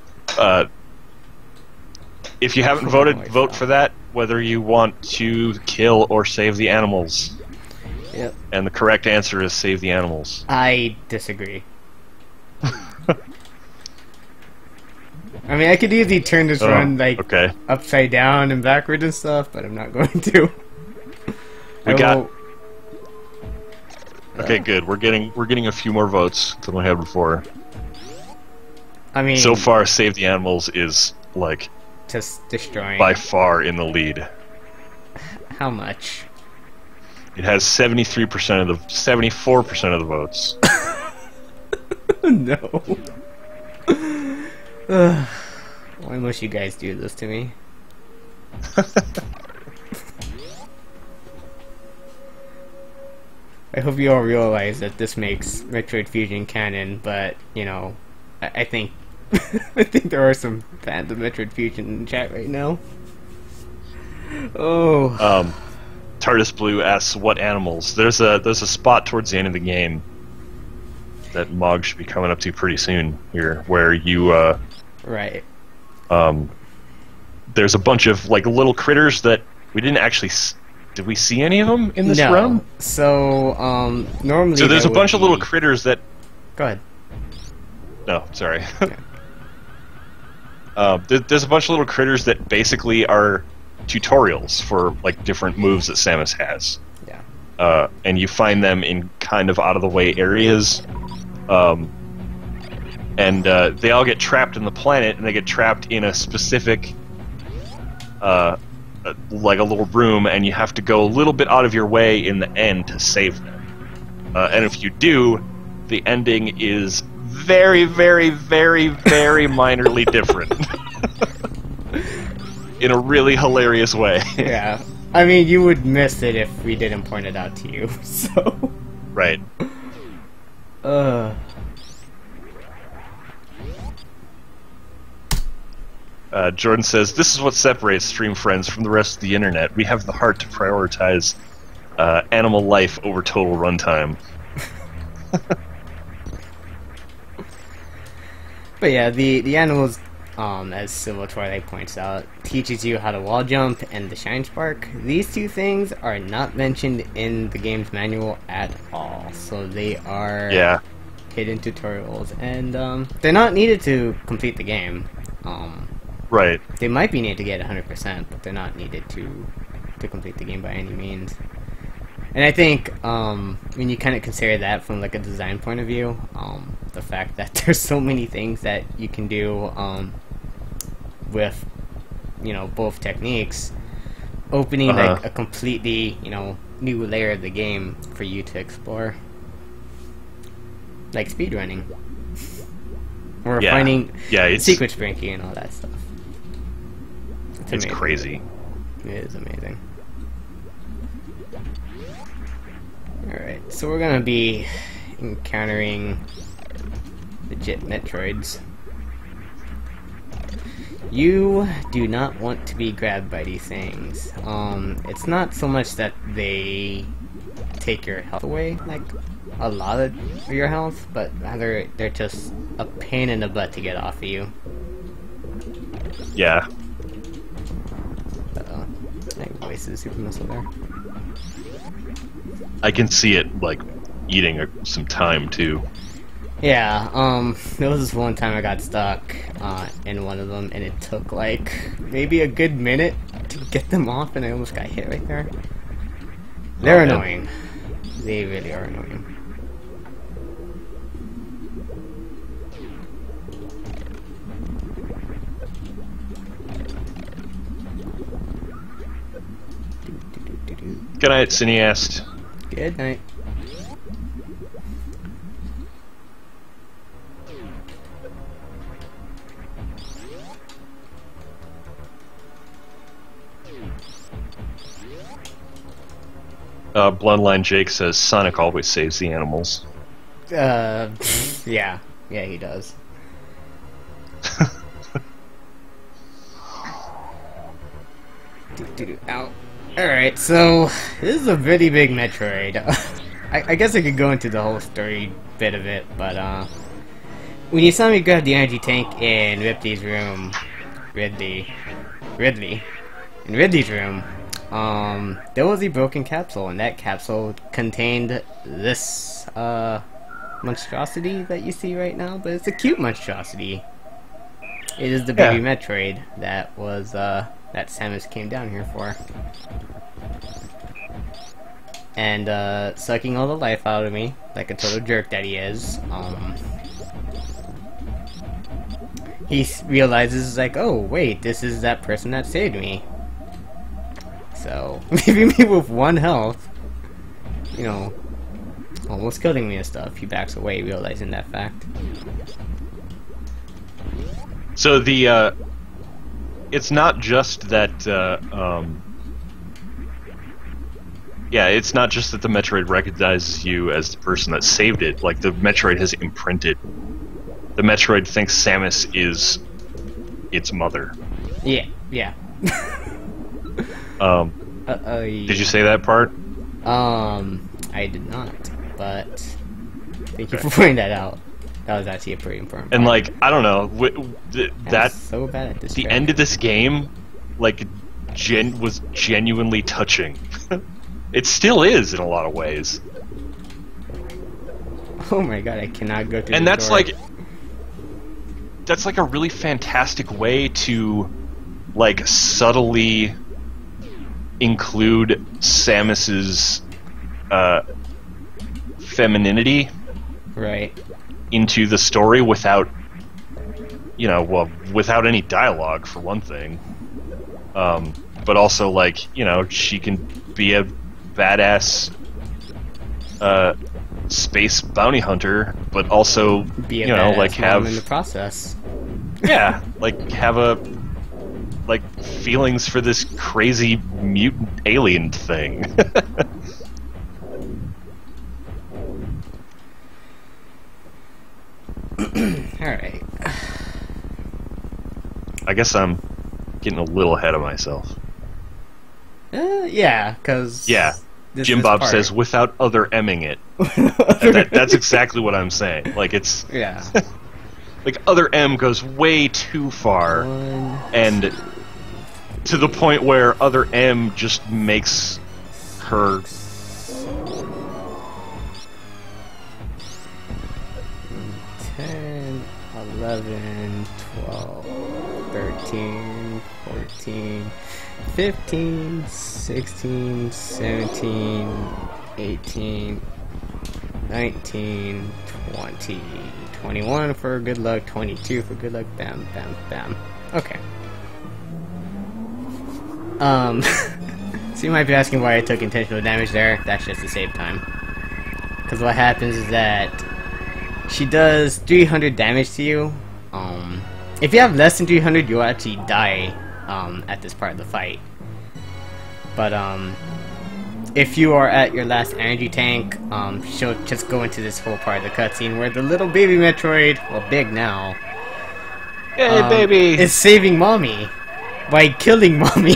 If you haven't voted, vote for that, whether you want to kill or save the animals. Yep. And the correct answer is save the animals. I disagree. I mean, I could easily turn this run like upside down and backwards and stuff, but I'm not going to. Okay, good. We're getting a few more votes than we had before. I mean, so far, save the animals is like just destroying by far in the lead. How much? It has 74% of the votes. No. Why must you guys do this to me? I hope you all realize that this makes Metroid Fusion canon, but you know, I think I think there are some fans of Metroid Fusion in the chat right now. Oh. TARDIS Blue asks what animals. There's a spot towards the end of the game that Mog should be coming up to pretty soon here, where you right. There's a bunch of like little critters that we didn't actually. Did we see any of them in this run? So normally. So there's a bunch of little critters that. Go ahead. No, sorry. There's a bunch of little critters that basically are tutorials for like different moves that Samus has. Yeah. And you find them in kind of out of the way areas. And they all get trapped in the planet, and they get trapped in a specific like a little room, and you have to go a little bit out of your way in the end to save them. And if you do, the ending is very, very, very, very minorly different. In a really hilarious way. Yeah. I mean, you would miss it if we didn't point it out to you, so... Right. Jordan says, this is what separates stream friends from the rest of the internet. We have the heart to prioritize animal life over total runtime. But yeah, the animals, as Silver Twilight points out, teaches you how to wall jump and the Shine Spark. These two things are not mentioned in the game's manual at all, so they are hidden tutorials, and they're not needed to complete the game. Right. They might be needed to get 100%, but they're not needed to complete the game by any means. And I think when you kind of consider that from like a design point of view, the fact that there's so many things that you can do with, you know, both techniques, opening like a completely, you know, new layer of the game for you to explore, like speedrunning, or finding sequence breaking and all that stuff. It's crazy. It is amazing. Alright, so we're gonna be encountering legit Metroids. You do not want to be grabbed by these things. It's not so much that they take your health away, like a lot of your health, but rather they're just a pain in the butt to get off of you. Yeah. I wasted a super missile there. I can see it, like, eating some time, too. Yeah, there was this one time I got stuck in one of them, and it took like maybe a good minute to get them off, and I almost got hit right there. They're annoying. They really are annoying. Good night, Cineast. Good night. Bloodline Jake says Sonic always saves the animals. Yeah. Yeah, he does. Ow. Alright, so this is a pretty big Metroid. I guess I could go into the whole story bit of it, but when you saw me grab the energy tank in Ridley's room, in Ridley's room, there was a broken capsule, and that capsule contained this monstrosity that you see right now, but it's a cute monstrosity. It is the baby Metroid that was that Samus came down here for. And sucking all the life out of me, like a total jerk that he is. He realizes, like, oh wait, this is that person that saved me. So, leaving me with 1 health, you know, almost killing me and stuff. He backs away, realizing that fact. So it's not just that, yeah, it's not just that the Metroid recognizes you as the person that saved it. Like, the Metroid has imprinted. The Metroid thinks Samus is its mother. Yeah. Did you say that part? I did not, but thank you for pointing that out. That was actually a pretty important part. And, like, I don't know, that's so bad at this the track. end of this game, like, was genuinely touching. It still is in a lot of ways. Oh my god, I cannot go through And the that's door. that's like a really fantastic way to, like, subtly include Samus's femininity right into the story without, you know, well, without any dialogue, for one thing. But also, like, you know, she can be a badass space bounty hunter, but also, be a you know, like, mom have in the process. yeah, like, have a, like, feelings for this crazy mutant alien thing. Alright. I guess I'm getting a little ahead of myself. Yeah, because... Yeah, Jim Bob says, without other emming it. That's exactly what I'm saying. Like, it's... Yeah. like, other M goes way too far, and to the point where other M just makes her... 10, 11, 12, 13, 14, 15, 16, 17, 18, 19, 20, 21 for good luck, 22 for good luck, bam, bam, bam. Okay. So you might be asking why I took intentional damage there. That's just to save time. Because what happens is that she does 300 damage to you. If you have less than 300, you'll actually die at this part of the fight. But if you are at your last energy tank, she'll just go into this whole part of the cutscene where the little baby Metroid, well, big now, Hey, baby! is saving mommy by killing mommy.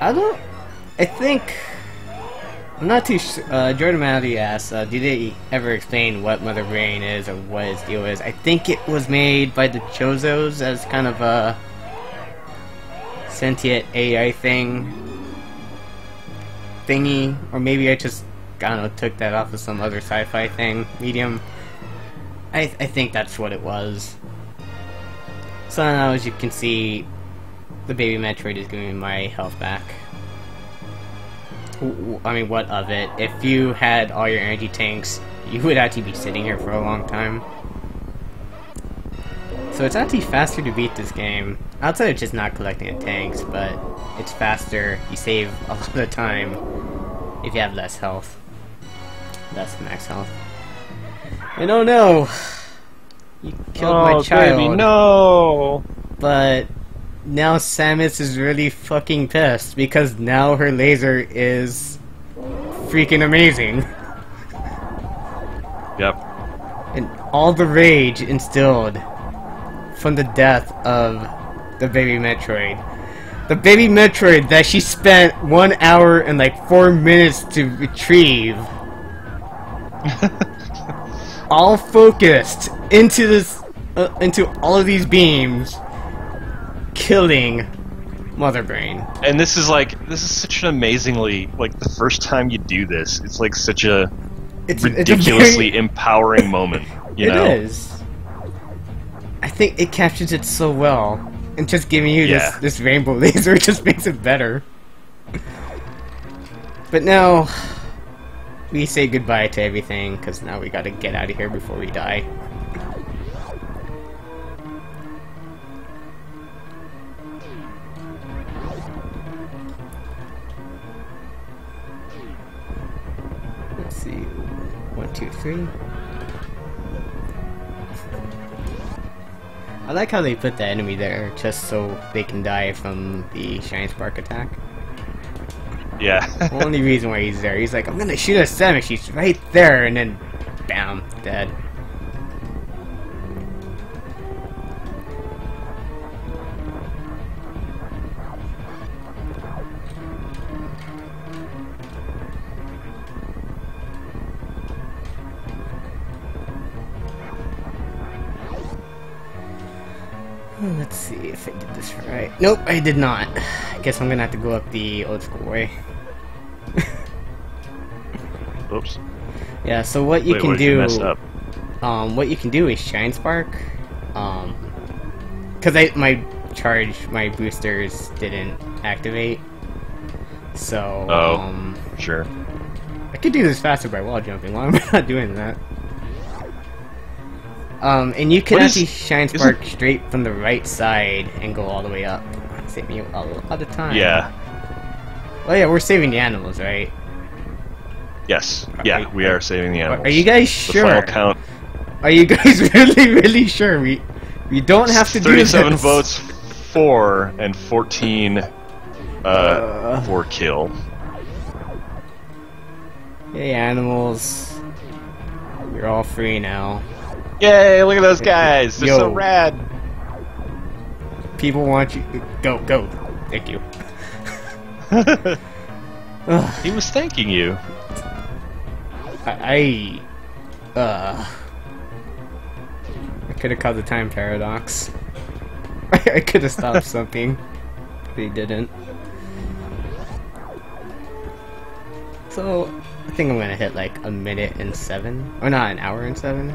I don't. I think. I'm not too sure. Jordan Malady asks, did they ever explain what Mother Brain is or what its deal is? I think it was made by the Chozos as kind of a sentient AI thingy, or maybe I just, I don't know, took that off of some other sci-fi thing, medium. I think that's what it was. So now, as you can see, the baby Metroid is giving me my health back. I mean, what of it? If you had all your energy tanks, you would actually be sitting here for a long time. So it's actually faster to beat this game, outside of just not collecting the tanks, but it's faster, you save a lot of time if you have less health. Less max health. And oh no! You killed my child. Baby, no! But now Samus is really fucking pissed because now her laser is freaking amazing. Yep. And all the rage instilled from the death of the baby Metroid. The baby Metroid that she spent 1 hour and like 4 minutes to retrieve. All focused into this, into all of these beams, killing Mother Brain. And this is such an amazingly, like, the first time you do this, it's like such a ridiculously very empowering moment, you know? It is. I think it captures it so well, and just giving you this rainbow laser just makes it better. But now we say goodbye to everything, because now we gotta get out of here before we die. Let's see. 1, 2, 3. I like how they put the enemy there just so they can die from the Shine Spark attack. Yeah. Only reason why he's there. He's like, I'm gonna shoot a Samus, she's right there, and then bam, dead. Let's see if I did this right. Nope, I did not. I guess I'm gonna have to go up the old school way. Oops. Yeah, so what you can what do, you messed up? What you can do is Shine Spark, because my boosters didn't activate, so, sure. I could do this faster by wall jumping, why am I not doing that? And you can actually Shine Spark straight from the right side and go all the way up. Save me a lot of time. Yeah. Oh yeah, we're saving the animals, right? Yes. Yeah, we are saving the animals. Are you guys sure? The final count. Are you guys really sure? We don't have to do this. 37 votes for and 14 for kill. Hey animals, you're all free now. Yay! Look at those guys. They're so rad. People want you. Go. Thank you. He was thanking you. I could have caused a time paradox. I could have stopped something, but he didn't. So I think I'm gonna hit like 1 minute and 7, or not, 1 hour and 7.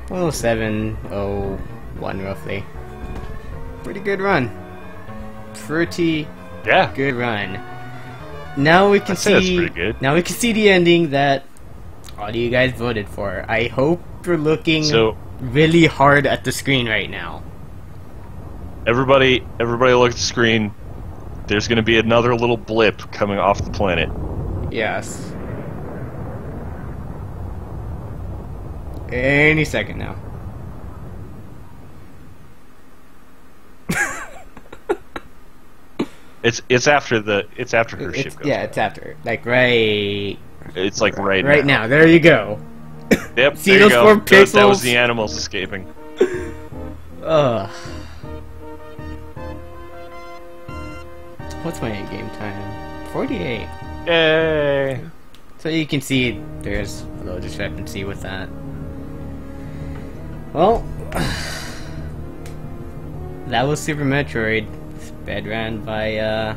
07:01 roughly. Pretty good run. Pretty good run. Now we can see. Now we can see the ending that all of you guys voted for. I hope you're looking really hard at the screen right now. Everybody look at the screen. There's going to be another little blip coming off the planet. Yes. Any second now. It's after her ship goes. Yeah, it's after. Like right. It's like right now. There you go. Yep. See those 4 pixels? That was the animals escaping. Ugh. what's my game time? 48. Yay! So you can see there's a little discrepancy with that. Well, that was Super Metroid, speedrun by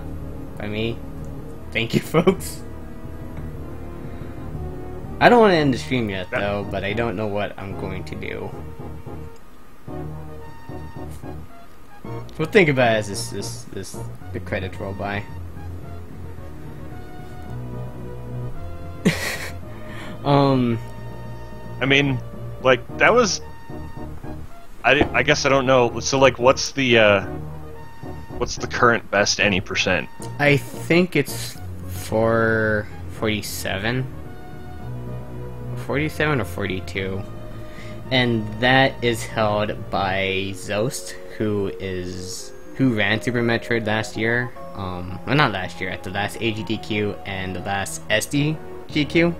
me. Thank you, folks. I don't want to end the stream yet, though, but I don't know what I'm going to do. So think about it as the credits roll by. I mean, like, that was... I guess I don't know. So, like, what's the current best any percent? I think it's 47. 47 or 42. And that is held by Zost, who ran Super Metroid last year. Well, not last year, at the last AGDQ and the last SDGQ.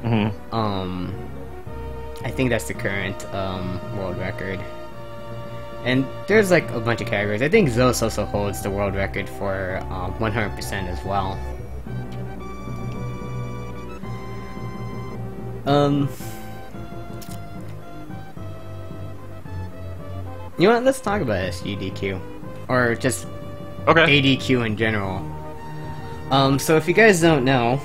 Mm-hmm. I think that's the current world record. And there's like a bunch of categories. I think Zost also holds the world record for 100% as well. You know what? Let's talk about SGDQ, or just ADQ in general. So if you guys don't know,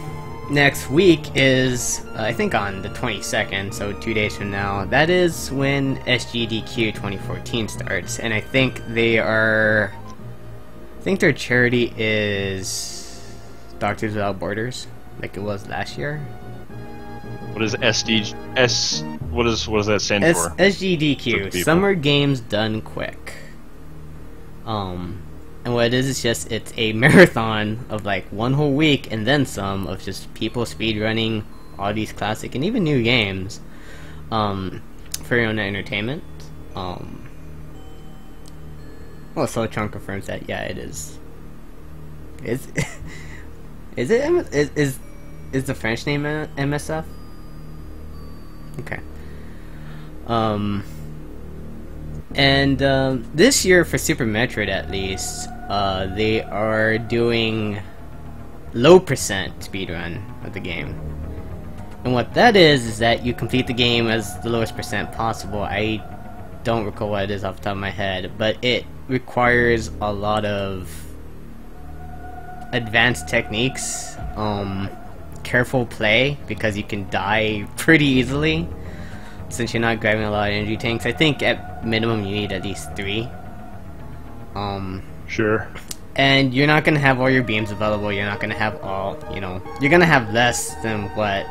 next week is I think on the 22nd, so 2 days from now. That is when SGDQ 2014 starts, and I think their charity is Doctors Without Borders, like it was last year. What is What does that stand for? SGDQ, Summer Games Done Quick. And what it is just it's a marathon of like 1 whole week and then some of just people speedrunning all these classic and even new games for your own entertainment. Well, Soultron confirms that it is. Is the French name MSF? Okay. And this year for Super Metroid at least, they are doing low percent speedrun of the game. And what that is that you complete the game as the lowest percent possible. I don't recall what it is off the top of my head, but it requires a lot of advanced techniques, careful play, because you can die pretty easily since you're not grabbing a lot of energy tanks. I think at minimum you need at least 3. Sure. And you're not gonna have all your beams available. You're not gonna have all, you're gonna have less than what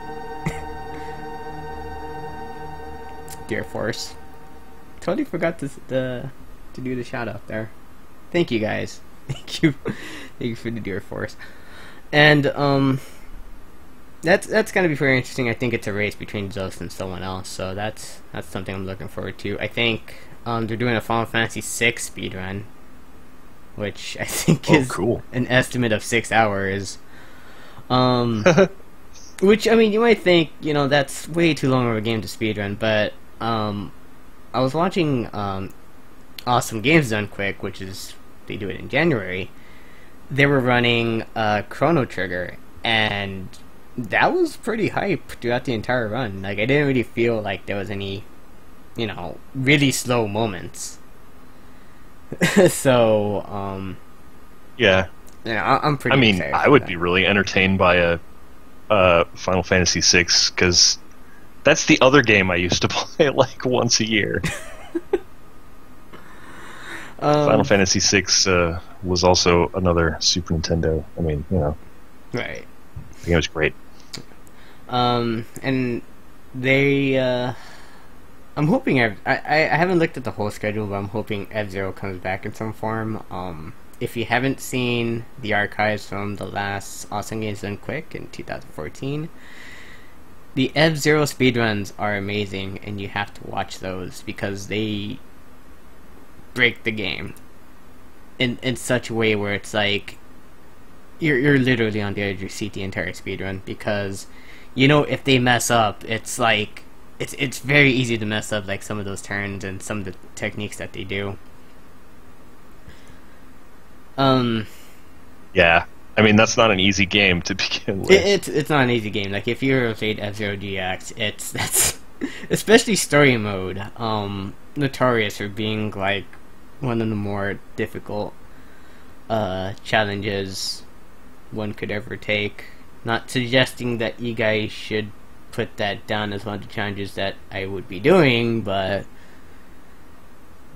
Dear Force. Totally forgot to do the shout out there. Thank you guys. Thank you for the Dear Force. And that's gonna be very interesting. I think it's a race between Zost and someone else, so that's something I'm looking forward to. I think they're doing a Final Fantasy VI speedrun, which I think is cool. An estimate of 6 hours. Which, I mean, you might think, that's way too long of a game to speedrun, but I was watching Awesome Games Done Quick, which is, they do it in January. They were running Chrono Trigger, and that was pretty hype throughout the entire run. Like, I didn't really feel like there was any, really slow moments. So, yeah, I'm pretty excited I would be really entertained by a Final Fantasy VI, because that's the other game I used to play like once a year. Final Fantasy VI was also another Super Nintendo. I mean, right. The game was great. And they, I'm hoping I haven't looked at the whole schedule, but I'm hoping F-Zero comes back in some form. If you haven't seen the archives from the last Awesome Games Done Quick in 2014, the F-Zero speedruns are amazing, and you have to watch those because they break the game in such a way where it's like you're literally on the edge of your seat the entire speedrun, because if they mess up, it's like it's very easy to mess up like some of those turns and some of the techniques that they do. Yeah. I mean, that's not an easy game to begin with. It's not an easy game. Like if you ever played F-Zero GX, that's especially story mode. Notorious for being like one of the more difficult challenges one could ever take. Not suggesting that you guys should put that down as one of the challenges that I would be doing, but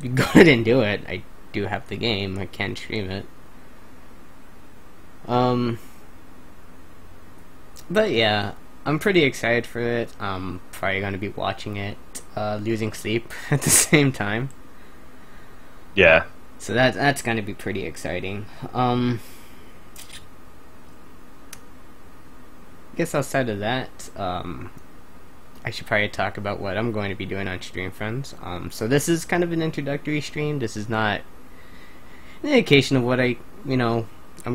you go ahead and do it. I do have the game. I can stream it. But yeah, I'm pretty excited for it. I'm probably going to be watching it, losing sleep at the same time. Yeah. So that's going to be pretty exciting. I guess outside of that, I should probably talk about what I'm going to be doing on Stream Friends. So this is kind of an introductory stream. This is not an indication of what I'm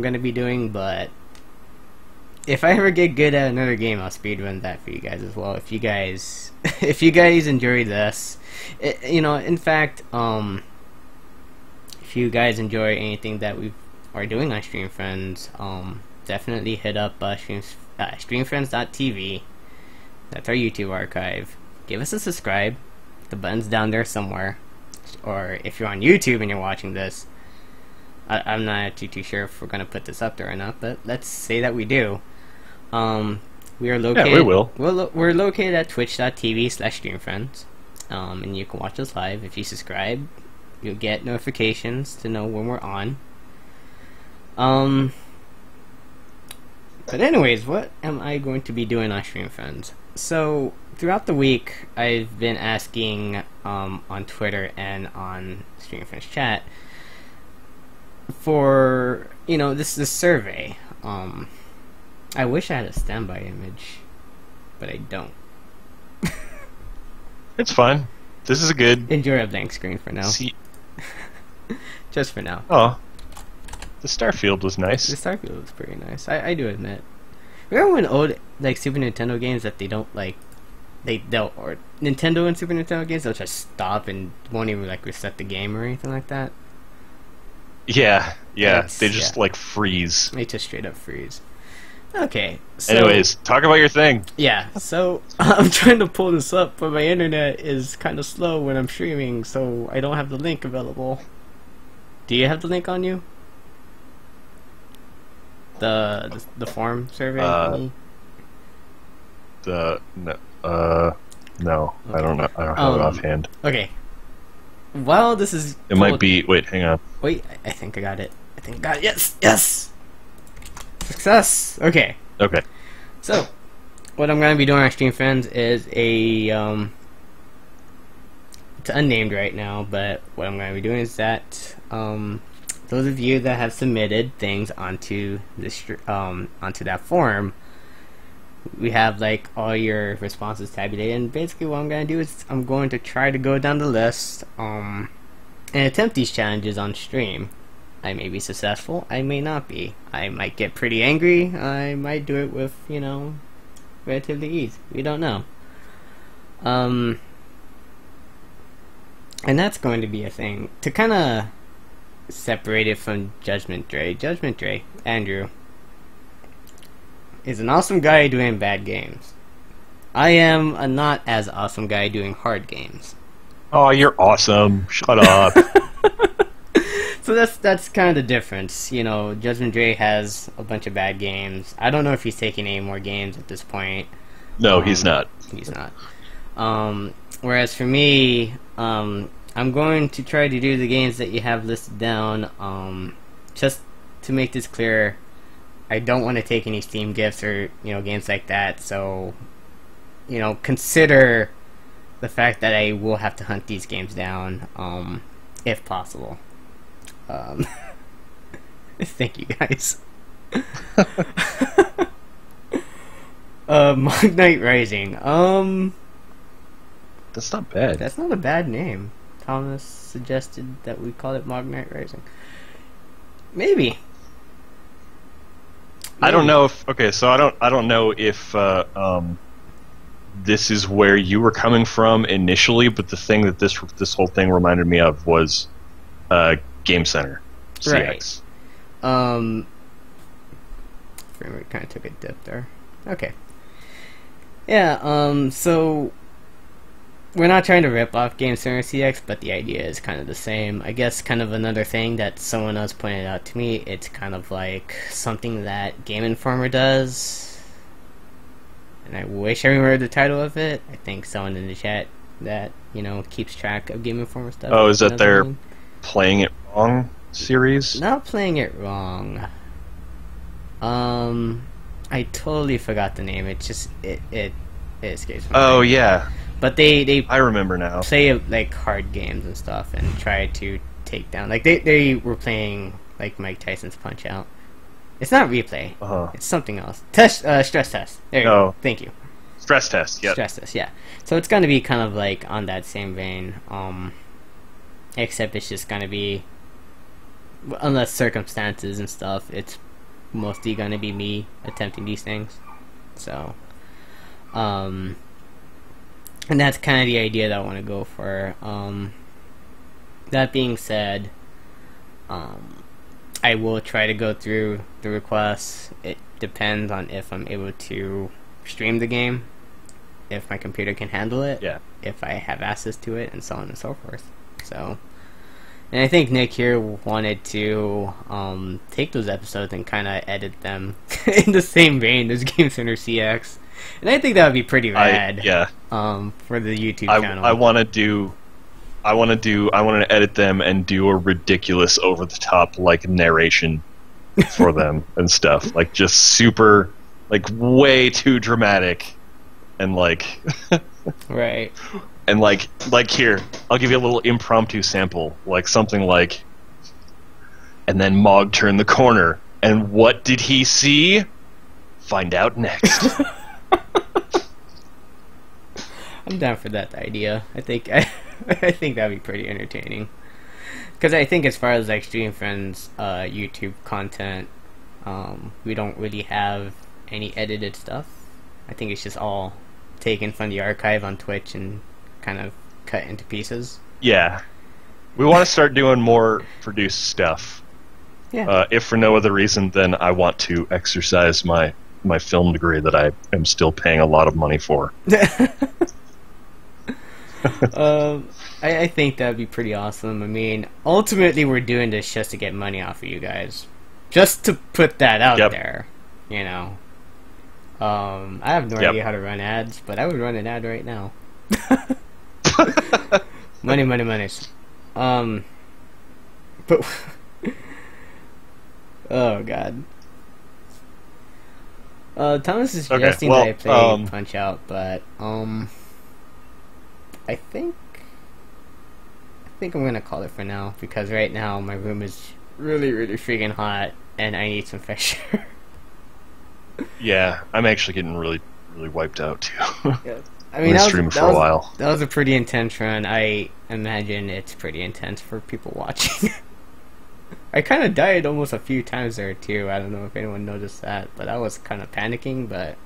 going to be doing, but if I ever get good at another game, I'll speedrun that for you guys as well. If you guys, if you guys enjoy this, in fact, if you guys enjoy anything that we are doing on Stream Friends, definitely hit up streamfriends.tv. That's our YouTube archive. Give us a subscribe. The button's down there somewhere. Or if you're on YouTube and you're watching this, I'm not actually too sure if we're going to put this up there or not, but let's say that we do. We are located. Yeah, we will. We're located at twitch.tv/streamfriends, and you can watch us live. If you subscribe, you'll get notifications to know when we're on. But anyways, what am I going to be doing on Stream Friends? So throughout the week, I've been asking on Twitter and on Stream Friends chat for this survey. I wish I had a standby image, but I don't. It's fine. This is a good. Enjoy a blank screen for now. See. Just for now. Oh, the Starfield was nice. The Starfield was pretty nice. I do admit. Remember when old Super Nintendo games that they don't or Nintendo and Super Nintendo games, they'll just stop and won't even reset the game or anything like that. Yeah. They just freeze. They just straight up freeze. Okay. So, anyways, talk about your thing. Yeah. So I'm trying to pull this up, but my internet is kind of slow when I'm streaming, so I don't have the link available. Do you have the link on you? The form survey? No, I don't know. I don't have it offhand. Okay. While this is it might be. Wait, hang on. Wait, I think I got it. Yes! Success! Okay. So, what I'm going to be doing on Stream Friends is it's unnamed right now, but what I'm going to be doing is that, those of you that have submitted things onto this onto that form, we have all your responses tabulated, and basically what I'm going to do is I'm going to try to go down the list and attempt these challenges on stream. I may be successful, I may not be. I might get pretty angry, I might do it with, relatively ease. We don't know. And that's going to be a thing. To kind of separate it from Judgment Dre, Andrew, is an awesome guy doing bad games. I am a not as awesome guy doing hard games. Oh, you're awesome. Shut up. So that's kind of the difference. Judgment Dre has a bunch of bad games. I don't know if he's taking any more games at this point. No, he's not. He's not. Whereas for me, I'm going to try to do the games that you have listed down. Just to make this clear, I don't want to take any Steam gifts or games like that. So, consider the fact that I will have to hunt these games down, if possible. Thank you guys. Mog Knight Rising. That's not bad. That's not a bad name. Thomas suggested that we call it Mog Knight Rising. Maybe. I don't know if so I don't know if this is where you were coming from initially, but the thing that this whole thing reminded me of was Game Center CX. Right. frame rate kind of took a dip there. Okay. Yeah, so we're not trying to rip off Game Center CX, but the idea is kind of the same. I guess kind of another thing that someone else pointed out to me, it's kind of like something that Game Informer does. And I wish I remembered the title of it. I think someone in the chat that, you know, keeps track of Game Informer stuff. Oh, is that their Playing It Wrong series? Not Playing It Wrong. I totally forgot the name. It just it escapes me. Oh yeah. But they I remember now. Play like hard games and stuff and try to take down, like they were playing like Mike Tyson's Punch Out. It's not Replay. It's something else. Stress Test. There you go. Thank you. Stress Test. Yeah. Stress Test. Yeah. So it's gonna be kind of like on that same vein. Except it's just gonna be, unless circumstances and stuff, it's mostly gonna be me attempting these things. So, and that's kind of the idea that I want to go for. That being said, I will try to go through the requests. It depends on if I'm able to stream the game, if my computer can handle it, if I have access to it, and so on and so forth. So, and I think Nick here wanted to take those episodes and kind of edit them in the same vein as Game Center CX, and I think that would be pretty rad. For the YouTube channel. I want to edit them and do a ridiculous, over the top like narration for them and stuff, like just super, like way too dramatic, and like right. And like here, I'll give you a little impromptu sample, like something like, and then Mog turned the corner, and what did he see? Find out next. I'm down for that idea. I think I think that'd be pretty entertaining. Because I think as far as like Stream Friends YouTube content, we don't really have any edited stuff. I think it's just all taken from the archive on Twitch and kind of cut into pieces. Yeah, we want to start doing more produced stuff. Yeah. If for no other reason than I want to exercise my film degree that I am still paying a lot of money for. I think that'd be pretty awesome. I mean, ultimately we're doing this just to get money off of you guys. Just to put that out there, you know. I have no idea how to run ads, but I would run an ad right now. Money. But oh god. Thomas is suggesting that I play Punch Out, but I think I'm gonna call it for now, because right now my room is really freaking hot and I need some fresh air. Yeah, I'm actually getting really wiped out too. Yeah. I mean, for a while. That was a pretty intense run. I imagine it's pretty intense for people watching. I kind of died almost a few times there too. I don't know if anyone noticed that, but I was kind of panicking, but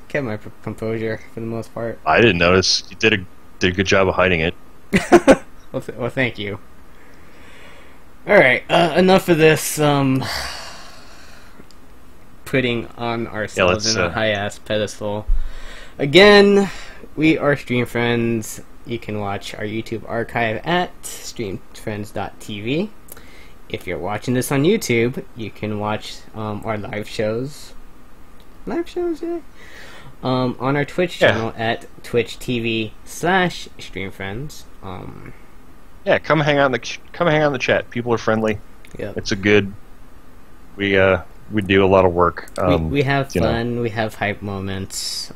kept my composure for the most part. I didn't notice. You did a good job of hiding it. Well, thank you. All right, enough of this. Putting on ourselves in a high-ass pedestal. Again, we are Stream Friends. You can watch our YouTube archive at streamfriends.tv. If you're watching this on YouTube, you can watch our live shows. Yeah. On our Twitch channel at twitch.tv/streamfriends. Yeah, come hang out in the chat. People are friendly. Yeah, it's a good. We do a lot of work. We have fun. We have hype moments.